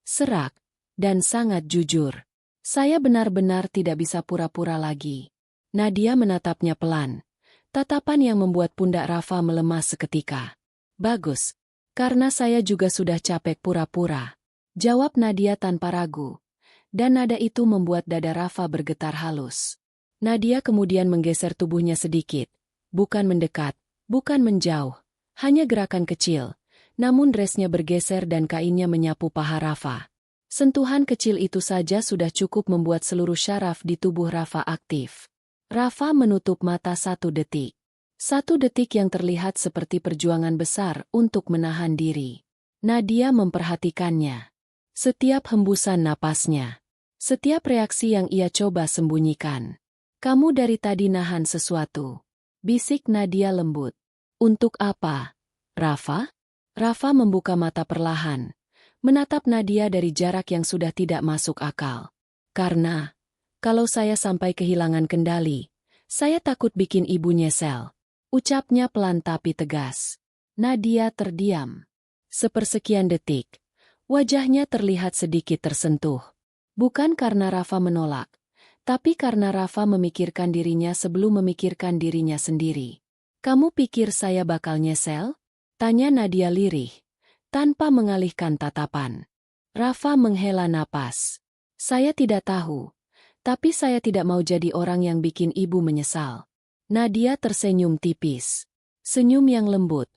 serak, dan sangat jujur. "Saya benar-benar tidak bisa pura-pura lagi." Nadia menatapnya pelan, tatapan yang membuat pundak Rafa melemas seketika. "Bagus. Karena saya juga sudah capek pura-pura," jawab Nadia tanpa ragu. Dan nada itu membuat dada Rafa bergetar halus. Nadia kemudian menggeser tubuhnya sedikit. Bukan mendekat, bukan menjauh, hanya gerakan kecil. Namun dressnya bergeser dan kainnya menyapu paha Rafa. Sentuhan kecil itu saja sudah cukup membuat seluruh syaraf di tubuh Rafa aktif. Rafa menutup mata 1 detik. 1 detik yang terlihat seperti perjuangan besar untuk menahan diri. Nadia memperhatikannya. Setiap hembusan napasnya. Setiap reaksi yang ia coba sembunyikan. "Kamu dari tadi nahan sesuatu," bisik Nadia lembut. "Untuk apa, Rafa?" Rafa membuka mata perlahan, menatap Nadia dari jarak yang sudah tidak masuk akal. "Karena, kalau saya sampai kehilangan kendali, saya takut bikin ibu nyesel," ucapnya pelan tapi tegas. Nadia terdiam. Sepersekian detik, wajahnya terlihat sedikit tersentuh. Bukan karena Rafa menolak, tapi karena Rafa memikirkan dirinya sebelum memikirkan dirinya sendiri. "Kamu pikir saya bakal nyesel?" tanya Nadia lirih, tanpa mengalihkan tatapan. Rafa menghela napas. "Saya tidak tahu, tapi saya tidak mau jadi orang yang bikin ibu menyesal." Nadia tersenyum tipis. Senyum yang lembut,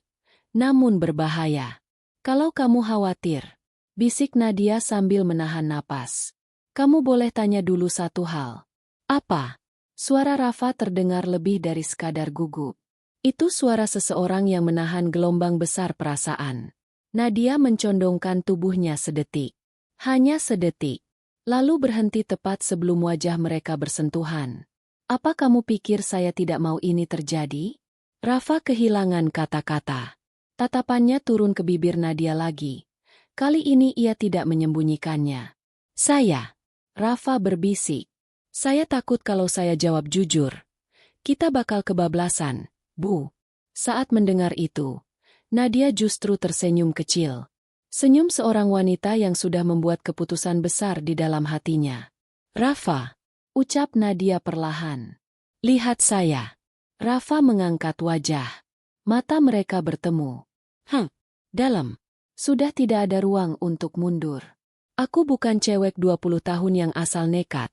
namun berbahaya. "Kalau kamu khawatir," bisik Nadia sambil menahan napas, "kamu boleh tanya dulu satu hal." "Apa?" Suara Rafa terdengar lebih dari sekadar gugup. Itu suara seseorang yang menahan gelombang besar perasaan. Nadia mencondongkan tubuhnya sedetik. Hanya sedetik. Lalu berhenti tepat sebelum wajah mereka bersentuhan. "Apa kamu pikir saya tidak mau ini terjadi?" Rafa kehilangan kata-kata. Tatapannya turun ke bibir Nadia lagi. Kali ini ia tidak menyembunyikannya. "Saya," Rafa berbisik. "Saya takut kalau saya jawab jujur, kita bakal kebablasan, Bu." Saat mendengar itu, Nadia justru tersenyum kecil. Senyum seorang wanita yang sudah membuat keputusan besar di dalam hatinya. "Rafa," ucap Nadia perlahan. "Lihat saya." Rafa mengangkat wajah. Mata mereka bertemu. Dalam. Sudah tidak ada ruang untuk mundur. "Aku bukan cewek 20 tahun yang asal nekat,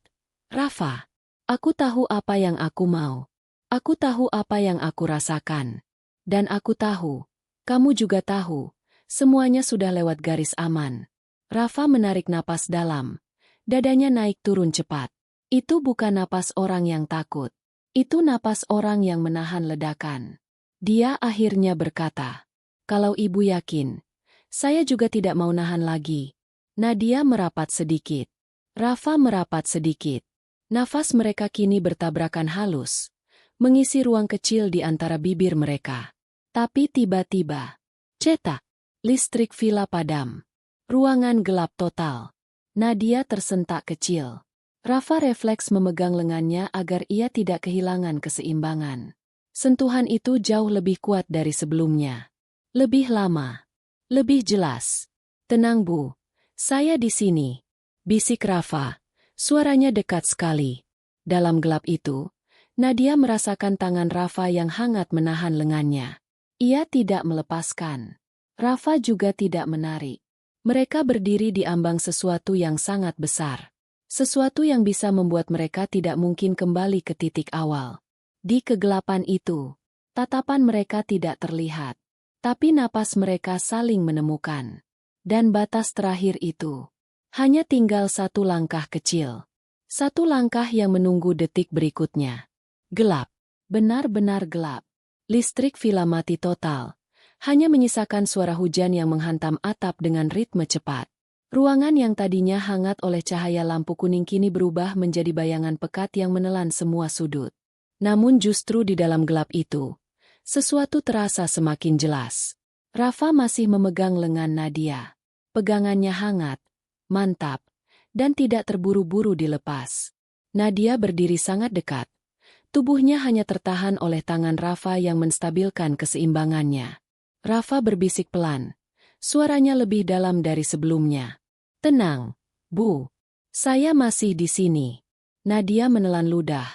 Rafa. Aku tahu apa yang aku mau. Aku tahu apa yang aku rasakan. Dan aku tahu, kamu juga tahu, semuanya sudah lewat garis aman." Rafa menarik napas dalam. Dadanya naik turun cepat. Itu bukan napas orang yang takut. Itu napas orang yang menahan ledakan. Dia akhirnya berkata, "Kalau ibu yakin, saya juga tidak mau nahan lagi." Nadia merapat sedikit. Rafa merapat sedikit. Nafas mereka kini bertabrakan halus, mengisi ruang kecil di antara bibir mereka. Tapi tiba-tiba, cetak, listrik villa padam. Ruangan gelap total. Nadia tersentak kecil. Rafa refleks memegang lengannya agar ia tidak kehilangan keseimbangan. Sentuhan itu jauh lebih kuat dari sebelumnya. Lebih lama. Lebih jelas. "Tenang Bu, saya di sini," bisik Rafa. Suaranya dekat sekali. Dalam gelap itu, Nadia merasakan tangan Rafa yang hangat menahan lengannya. Ia tidak melepaskan. Rafa juga tidak menarik. Mereka berdiri di ambang sesuatu yang sangat besar. Sesuatu yang bisa membuat mereka tidak mungkin kembali ke titik awal. Di kegelapan itu, tatapan mereka tidak terlihat, tapi napas mereka saling menemukan. Dan batas terakhir itu, hanya tinggal satu langkah kecil. Satu langkah yang menunggu detik berikutnya. Gelap. Benar-benar gelap. Listrik villa mati total. Hanya menyisakan suara hujan yang menghantam atap dengan ritme cepat. Ruangan yang tadinya hangat oleh cahaya lampu kuning kini berubah menjadi bayangan pekat yang menelan semua sudut. Namun justru di dalam gelap itu, sesuatu terasa semakin jelas. Rafa masih memegang lengan Nadia. Pegangannya hangat, mantap, dan tidak terburu-buru dilepas. Nadia berdiri sangat dekat. Tubuhnya hanya tertahan oleh tangan Rafa yang menstabilkan keseimbangannya. Rafa berbisik pelan. Suaranya lebih dalam dari sebelumnya. "Tenang, Bu. Saya masih di sini." Nadia menelan ludah.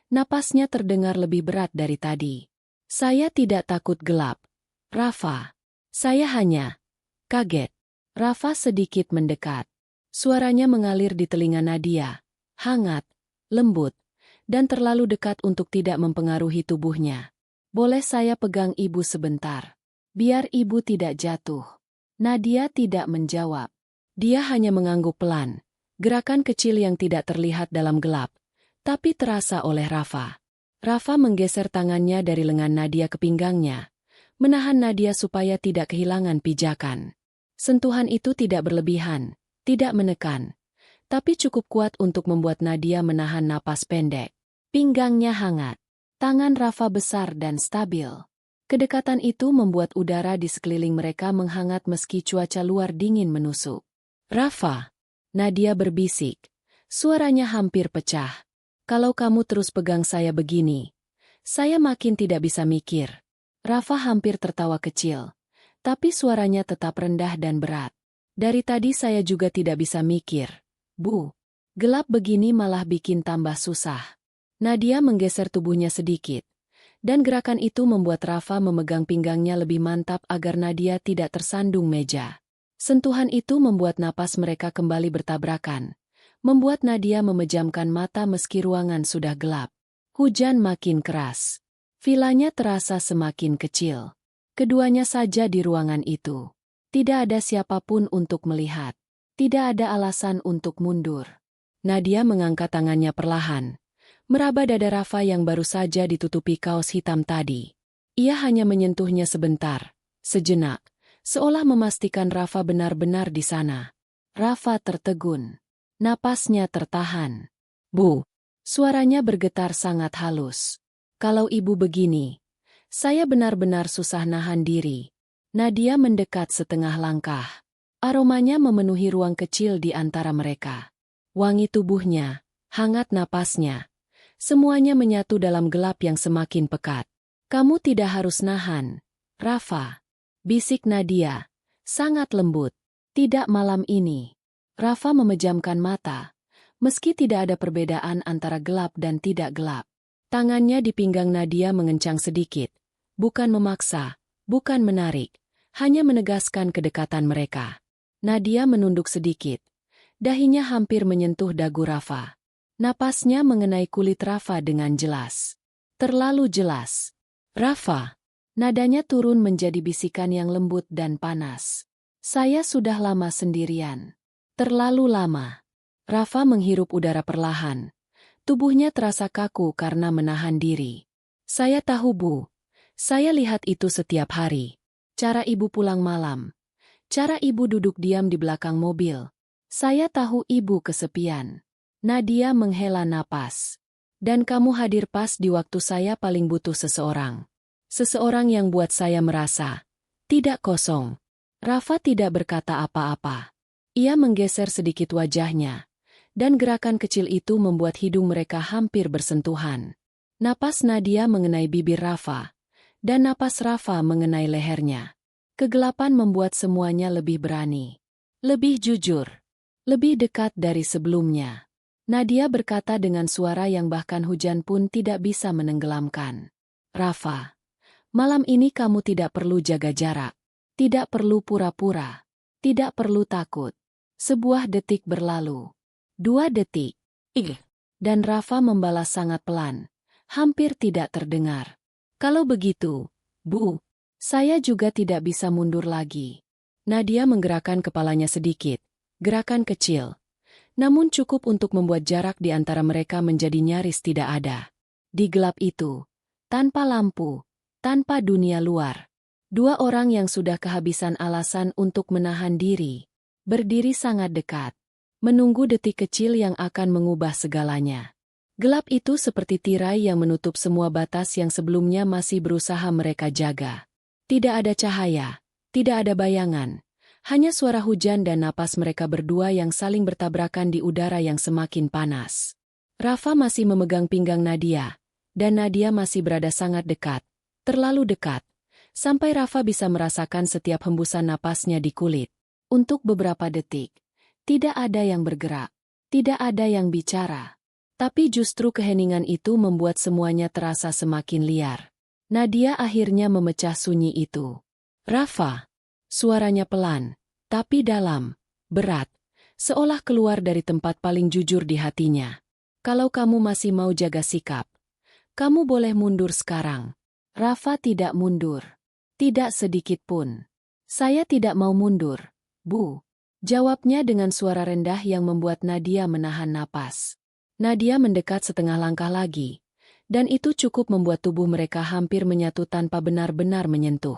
Napasnya terdengar lebih berat dari tadi. "Saya tidak takut gelap, Rafa. Saya hanya kaget." Rafa sedikit mendekat. Suaranya mengalir di telinga Nadia, hangat, lembut, dan terlalu dekat untuk tidak mempengaruhi tubuhnya. "Boleh saya pegang ibu sebentar? Biar ibu tidak jatuh." Nadia tidak menjawab. Dia hanya mengangguk pelan, gerakan kecil yang tidak terlihat dalam gelap, tapi terasa oleh Rafa. Rafa menggeser tangannya dari lengan Nadia ke pinggangnya, menahan Nadia supaya tidak kehilangan pijakan. Sentuhan itu tidak berlebihan, tidak menekan, tapi cukup kuat untuk membuat Nadia menahan napas pendek. Pinggangnya hangat, tangan Rafa besar dan stabil. Kedekatan itu membuat udara di sekeliling mereka menghangat meski cuaca luar dingin menusuk. "Rafa," Nadia berbisik, suaranya hampir pecah. "Kalau kamu terus pegang saya begini, saya makin tidak bisa mikir." Rafa hampir tertawa kecil, tapi suaranya tetap rendah dan berat. "Dari tadi saya juga tidak bisa mikir, Bu. Gelap begini malah bikin tambah susah." Nadia menggeser tubuhnya sedikit, dan gerakan itu membuat Rafa memegang pinggangnya lebih mantap agar Nadia tidak tersandung meja. Sentuhan itu membuat napas mereka kembali bertabrakan, membuat Nadia memejamkan mata meski ruangan sudah gelap. Hujan makin keras. Vilanya terasa semakin kecil. Keduanya saja di ruangan itu. Tidak ada siapapun untuk melihat. Tidak ada alasan untuk mundur. Nadia mengangkat tangannya perlahan, meraba dada Rafa yang baru saja ditutupi kaos hitam tadi. Ia hanya menyentuhnya sebentar, sejenak, seolah memastikan Rafa benar-benar di sana. Rafa tertegun. Napasnya tertahan. "Bu." Suaranya bergetar sangat halus. "Kalau ibu begini, saya benar-benar susah nahan diri." Nadia mendekat setengah langkah. Aromanya memenuhi ruang kecil di antara mereka. Wangi tubuhnya, hangat napasnya. Semuanya menyatu dalam gelap yang semakin pekat. "Kamu tidak harus nahan, Rafa," bisik Nadia, sangat lembut. "Tidak malam ini." Rafa memejamkan mata, meski tidak ada perbedaan antara gelap dan tidak gelap. Tangannya di pinggang Nadia mengencang sedikit, bukan memaksa, bukan menarik, hanya menegaskan kedekatan mereka. Nadia menunduk sedikit, dahinya hampir menyentuh dagu Rafa. Napasnya mengenai kulit Rafa dengan jelas. Terlalu jelas. "Rafa." Nadanya turun menjadi bisikan yang lembut dan panas. "Saya sudah lama sendirian. Terlalu lama." Rafa menghirup udara perlahan. Tubuhnya terasa kaku karena menahan diri. "Saya tahu, Bu. Saya lihat itu setiap hari. Cara ibu pulang malam. Cara ibu duduk diam di belakang mobil. Saya tahu ibu kesepian." Nadia menghela napas. "Dan kamu hadir pas di waktu saya paling butuh seseorang. Seseorang yang buat saya merasa tidak kosong." Rafa tidak berkata apa-apa. Ia menggeser sedikit wajahnya, dan gerakan kecil itu membuat hidung mereka hampir bersentuhan. Napas Nadia mengenai bibir Rafa, dan napas Rafa mengenai lehernya. Kegelapan membuat semuanya lebih berani, lebih jujur, lebih dekat dari sebelumnya. Nadia berkata dengan suara yang bahkan hujan pun tidak bisa menenggelamkan. "Rafa, malam ini kamu tidak perlu jaga jarak, tidak perlu pura-pura, tidak perlu takut." Sebuah detik berlalu. 2 detik. Dan Rafa membalas sangat pelan, hampir tidak terdengar. Kalau begitu, Bu, saya juga tidak bisa mundur lagi. Nadia menggerakkan kepalanya sedikit, gerakan kecil. Namun cukup untuk membuat jarak di antara mereka menjadi nyaris tidak ada. Di gelap itu, tanpa lampu, tanpa dunia luar, dua orang yang sudah kehabisan alasan untuk menahan diri, berdiri sangat dekat, menunggu detik kecil yang akan mengubah segalanya. Gelap itu seperti tirai yang menutup semua batas yang sebelumnya masih berusaha mereka jaga. Tidak ada cahaya, tidak ada bayangan, hanya suara hujan dan napas mereka berdua yang saling bertabrakan di udara yang semakin panas. Rafa masih memegang pinggang Nadia, dan Nadia masih berada sangat dekat, terlalu dekat, sampai Rafa bisa merasakan setiap hembusan napasnya di kulit. Untuk beberapa detik, tidak ada yang bergerak, tidak ada yang bicara. Tapi justru keheningan itu membuat semuanya terasa semakin liar. Nadia akhirnya memecah sunyi itu. Rafa. Suaranya pelan, tapi dalam, berat, seolah keluar dari tempat paling jujur di hatinya. Kalau kamu masih mau jaga sikap, kamu boleh mundur sekarang. Rafa tidak mundur. Tidak sedikit pun. Saya tidak mau mundur, Bu. Jawabnya dengan suara rendah yang membuat Nadia menahan napas. Nadia mendekat setengah langkah lagi, dan itu cukup membuat tubuh mereka hampir menyatu tanpa benar-benar menyentuh.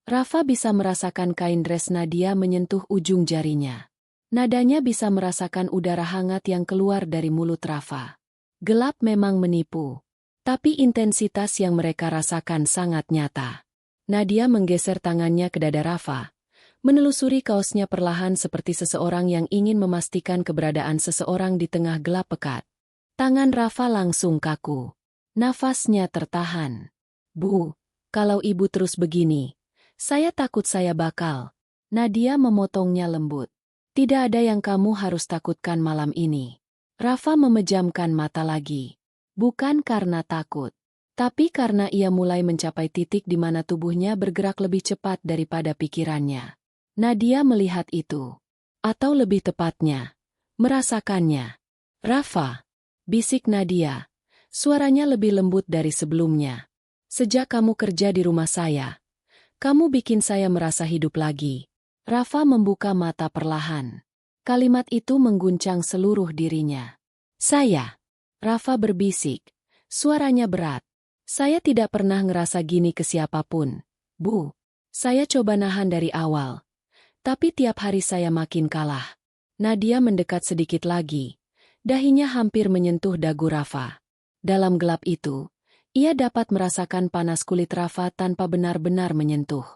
Rafa bisa merasakan kain dress Nadia menyentuh ujung jarinya. Nadanya bisa merasakan udara hangat yang keluar dari mulut Rafa. Gelap memang menipu, tapi intensitas yang mereka rasakan sangat nyata. Nadia menggeser tangannya ke dada Rafa, menelusuri kaosnya perlahan seperti seseorang yang ingin memastikan keberadaan seseorang di tengah gelap pekat. Tangan Rafa langsung kaku. Nafasnya tertahan. Bu, kalau ibu terus begini, saya takut saya bakal. Nadia memotongnya lembut. Tidak ada yang kamu harus takutkan malam ini. Rafa memejamkan mata lagi. Bukan karena takut, tapi karena ia mulai mencapai titik di mana tubuhnya bergerak lebih cepat daripada pikirannya. Nadia melihat itu. Atau lebih tepatnya, merasakannya. Rafa. Bisik Nadia, suaranya lebih lembut dari sebelumnya. Sejak kamu kerja di rumah saya, kamu bikin saya merasa hidup lagi. Rafa membuka mata perlahan. Kalimat itu mengguncang seluruh dirinya. Saya. Rafa berbisik, suaranya berat. Saya tidak pernah ngerasa gini ke siapapun, Bu. Saya coba nahan dari awal, tapi tiap hari saya makin kalah. Nadia mendekat sedikit lagi. Dahinya hampir menyentuh dagu Rafa. Dalam gelap itu, ia dapat merasakan panas kulit Rafa tanpa benar-benar menyentuh.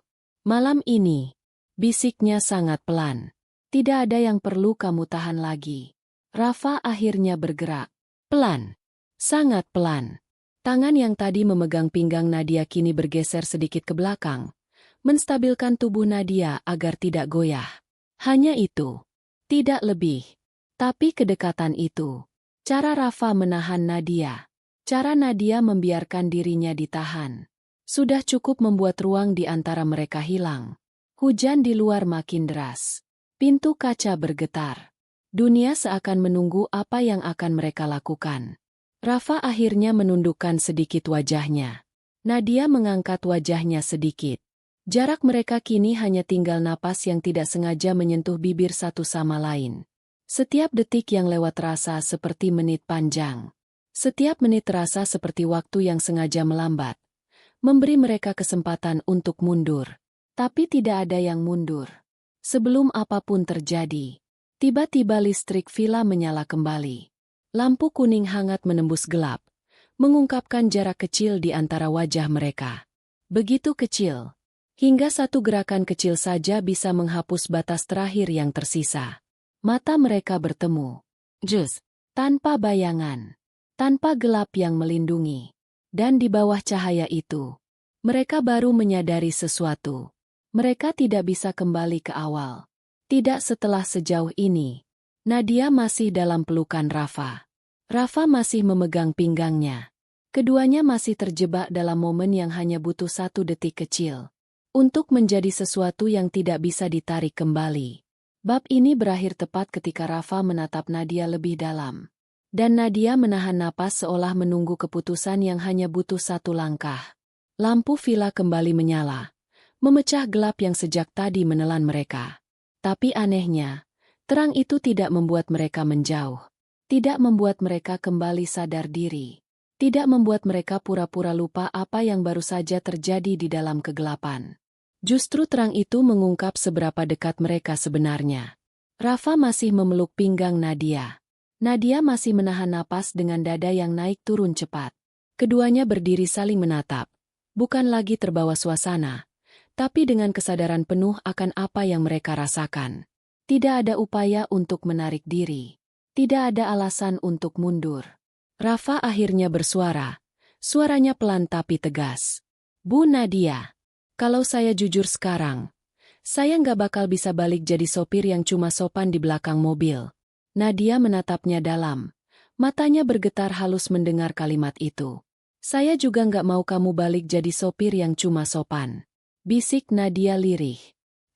Malam ini, bisiknya sangat pelan. Tidak ada yang perlu kamu tahan lagi. Rafa akhirnya bergerak. Pelan. Sangat pelan. Tangan yang tadi memegang pinggang Nadia kini bergeser sedikit ke belakang, menstabilkan tubuh Nadia agar tidak goyah. Hanya itu. Tidak lebih. Tapi kedekatan itu, cara Rafa menahan Nadia, cara Nadia membiarkan dirinya ditahan, sudah cukup membuat ruang di antara mereka hilang. Hujan di luar makin deras. Pintu kaca bergetar. Dunia seakan menunggu apa yang akan mereka lakukan. Rafa akhirnya menundukkan sedikit wajahnya. Nadia mengangkat wajahnya sedikit. Jarak mereka kini hanya tinggal napas yang tidak sengaja menyentuh bibir satu sama lain. Setiap detik yang lewat terasa seperti menit panjang. Setiap menit terasa seperti waktu yang sengaja melambat. Memberi mereka kesempatan untuk mundur. Tapi tidak ada yang mundur. Sebelum apapun terjadi, tiba-tiba listrik villa menyala kembali. Lampu kuning hangat menembus gelap, mengungkapkan jarak kecil di antara wajah mereka. Begitu kecil, hingga satu gerakan kecil saja bisa menghapus batas terakhir yang tersisa. Mata mereka bertemu. Jus, tanpa bayangan, tanpa gelap yang melindungi. Dan di bawah cahaya itu, mereka baru menyadari sesuatu. Mereka tidak bisa kembali ke awal. Tidak setelah sejauh ini. Nadia masih dalam pelukan Rafa. Rafa masih memegang pinggangnya. Keduanya masih terjebak dalam momen yang hanya butuh satu detik kecil untuk menjadi sesuatu yang tidak bisa ditarik kembali. Bab ini berakhir tepat ketika Rafa menatap Nadia lebih dalam. Dan Nadia menahan napas seolah menunggu keputusan yang hanya butuh satu langkah. Lampu villa kembali menyala, memecah gelap yang sejak tadi menelan mereka. Tapi anehnya, terang itu tidak membuat mereka menjauh. Tidak membuat mereka kembali sadar diri. Tidak membuat mereka pura-pura lupa apa yang baru saja terjadi di dalam kegelapan. Justru terang itu mengungkap seberapa dekat mereka sebenarnya. Rafa masih memeluk pinggang Nadia. Nadia masih menahan napas dengan dada yang naik turun cepat. Keduanya berdiri saling menatap. Bukan lagi terbawa suasana, tapi dengan kesadaran penuh akan apa yang mereka rasakan. Tidak ada upaya untuk menarik diri. Tidak ada alasan untuk mundur. Rafa akhirnya bersuara. Suaranya pelan tapi tegas. Bu Nadia, kalau saya jujur sekarang, saya nggak bakal bisa balik jadi sopir yang cuma sopan di belakang mobil. Nadia menatapnya dalam. Matanya bergetar halus mendengar kalimat itu. Saya juga nggak mau kamu balik jadi sopir yang cuma sopan. Bisik Nadia lirih.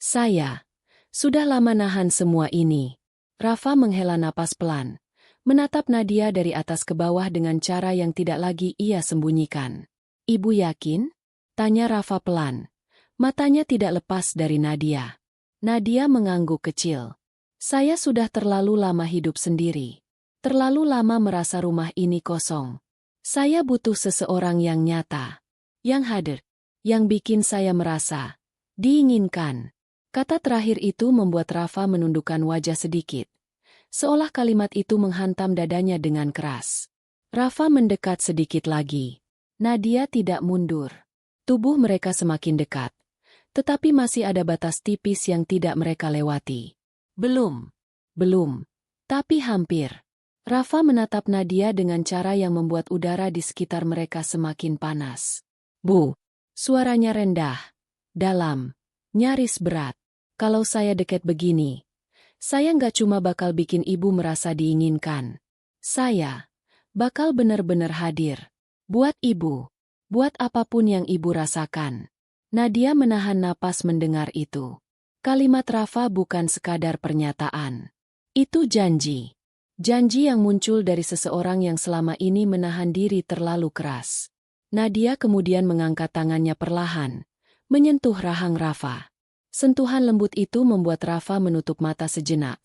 Saya sudah lama nahan semua ini. Rafa menghela napas pelan, menatap Nadia dari atas ke bawah dengan cara yang tidak lagi ia sembunyikan. Ibu yakin? Tanya Rafa pelan. Matanya tidak lepas dari Nadia. Nadia mengangguk kecil. Saya sudah terlalu lama hidup sendiri. Terlalu lama merasa rumah ini kosong. Saya butuh seseorang yang nyata, yang hadir, yang bikin saya merasa diinginkan. Kata terakhir itu membuat Rafa menundukkan wajah sedikit. Seolah kalimat itu menghantam dadanya dengan keras. Rafa mendekat sedikit lagi. Nadia tidak mundur. Tubuh mereka semakin dekat. Tetapi masih ada batas tipis yang tidak mereka lewati. Belum. Tapi hampir. Rafa menatap Nadia dengan cara yang membuat udara di sekitar mereka semakin panas. Bu. Suaranya rendah. Dalam. Nyaris berat. Kalau saya dekat begini, saya nggak cuma bakal bikin ibu merasa diinginkan. Saya bakal benar-benar hadir. Buat ibu. Buat apapun yang ibu rasakan. Nadia menahan napas mendengar itu. Kalimat Rafa bukan sekadar pernyataan. Itu janji. Janji yang muncul dari seseorang yang selama ini menahan diri terlalu keras. Nadia kemudian mengangkat tangannya perlahan, menyentuh rahang Rafa. Sentuhan lembut itu membuat Rafa menutup mata sejenak,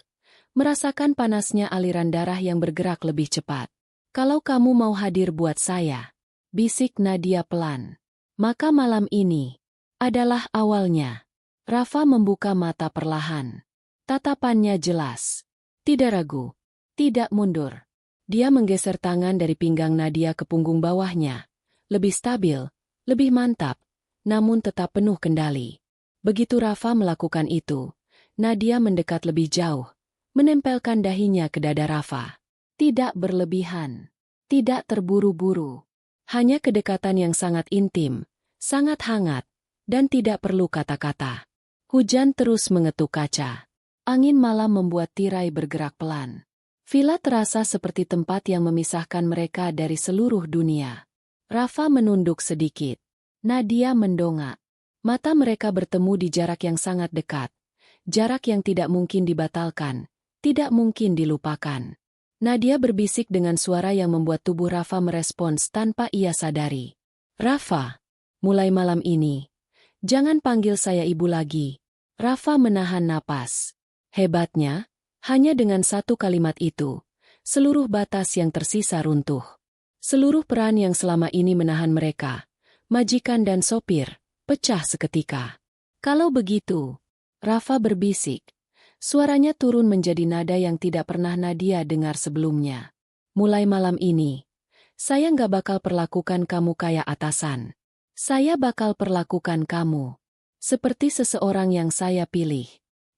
merasakan panasnya aliran darah yang bergerak lebih cepat. Kalau kamu mau hadir buat saya, bisik Nadia pelan, maka malam ini adalah awalnya. Rafa membuka mata perlahan. Tatapannya jelas. Tidak ragu. Tidak mundur. Dia menggeser tangan dari pinggang Nadia ke punggung bawahnya. Lebih stabil, lebih mantap, namun tetap penuh kendali. Begitu Rafa melakukan itu, Nadia mendekat lebih jauh, menempelkan dahinya ke dada Rafa. Tidak berlebihan, tidak terburu-buru. Hanya kedekatan yang sangat intim, sangat hangat, dan tidak perlu kata-kata. Hujan terus mengetuk kaca. Angin malam membuat tirai bergerak pelan. Villa terasa seperti tempat yang memisahkan mereka dari seluruh dunia. Rafa menunduk sedikit. Nadia mendongak. Mata mereka bertemu di jarak yang sangat dekat. Jarak yang tidak mungkin dibatalkan, tidak mungkin dilupakan. Nadia berbisik dengan suara yang membuat tubuh Rafa merespons tanpa ia sadari. Rafa, mulai malam ini, jangan panggil saya ibu lagi. Rafa menahan napas. Hebatnya, hanya dengan satu kalimat itu, seluruh batas yang tersisa runtuh. Seluruh peran yang selama ini menahan mereka, majikan dan sopir, pecah seketika. Kalau begitu, Rafa berbisik. Suaranya turun menjadi nada yang tidak pernah Nadia dengar sebelumnya. Mulai malam ini, saya nggak bakal perlakukan kamu kayak atasan. Saya bakal perlakukan kamu seperti seseorang yang saya pilih.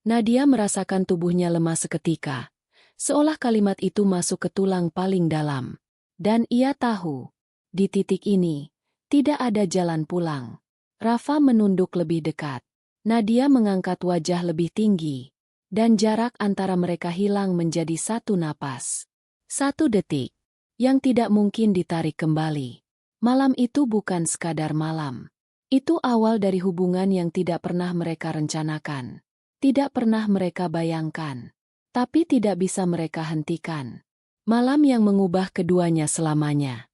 Nadia merasakan tubuhnya lemah seketika, seolah kalimat itu masuk ke tulang paling dalam. Dan ia tahu, di titik ini, tidak ada jalan pulang. Rafa menunduk lebih dekat. Nadia mengangkat wajah lebih tinggi. Dan jarak antara mereka hilang menjadi satu napas. 1 detik. Yang tidak mungkin ditarik kembali. Malam itu bukan sekadar malam. Itu awal dari hubungan yang tidak pernah mereka rencanakan. Tidak pernah mereka bayangkan. Tapi tidak bisa mereka hentikan. Malam yang mengubah keduanya selamanya.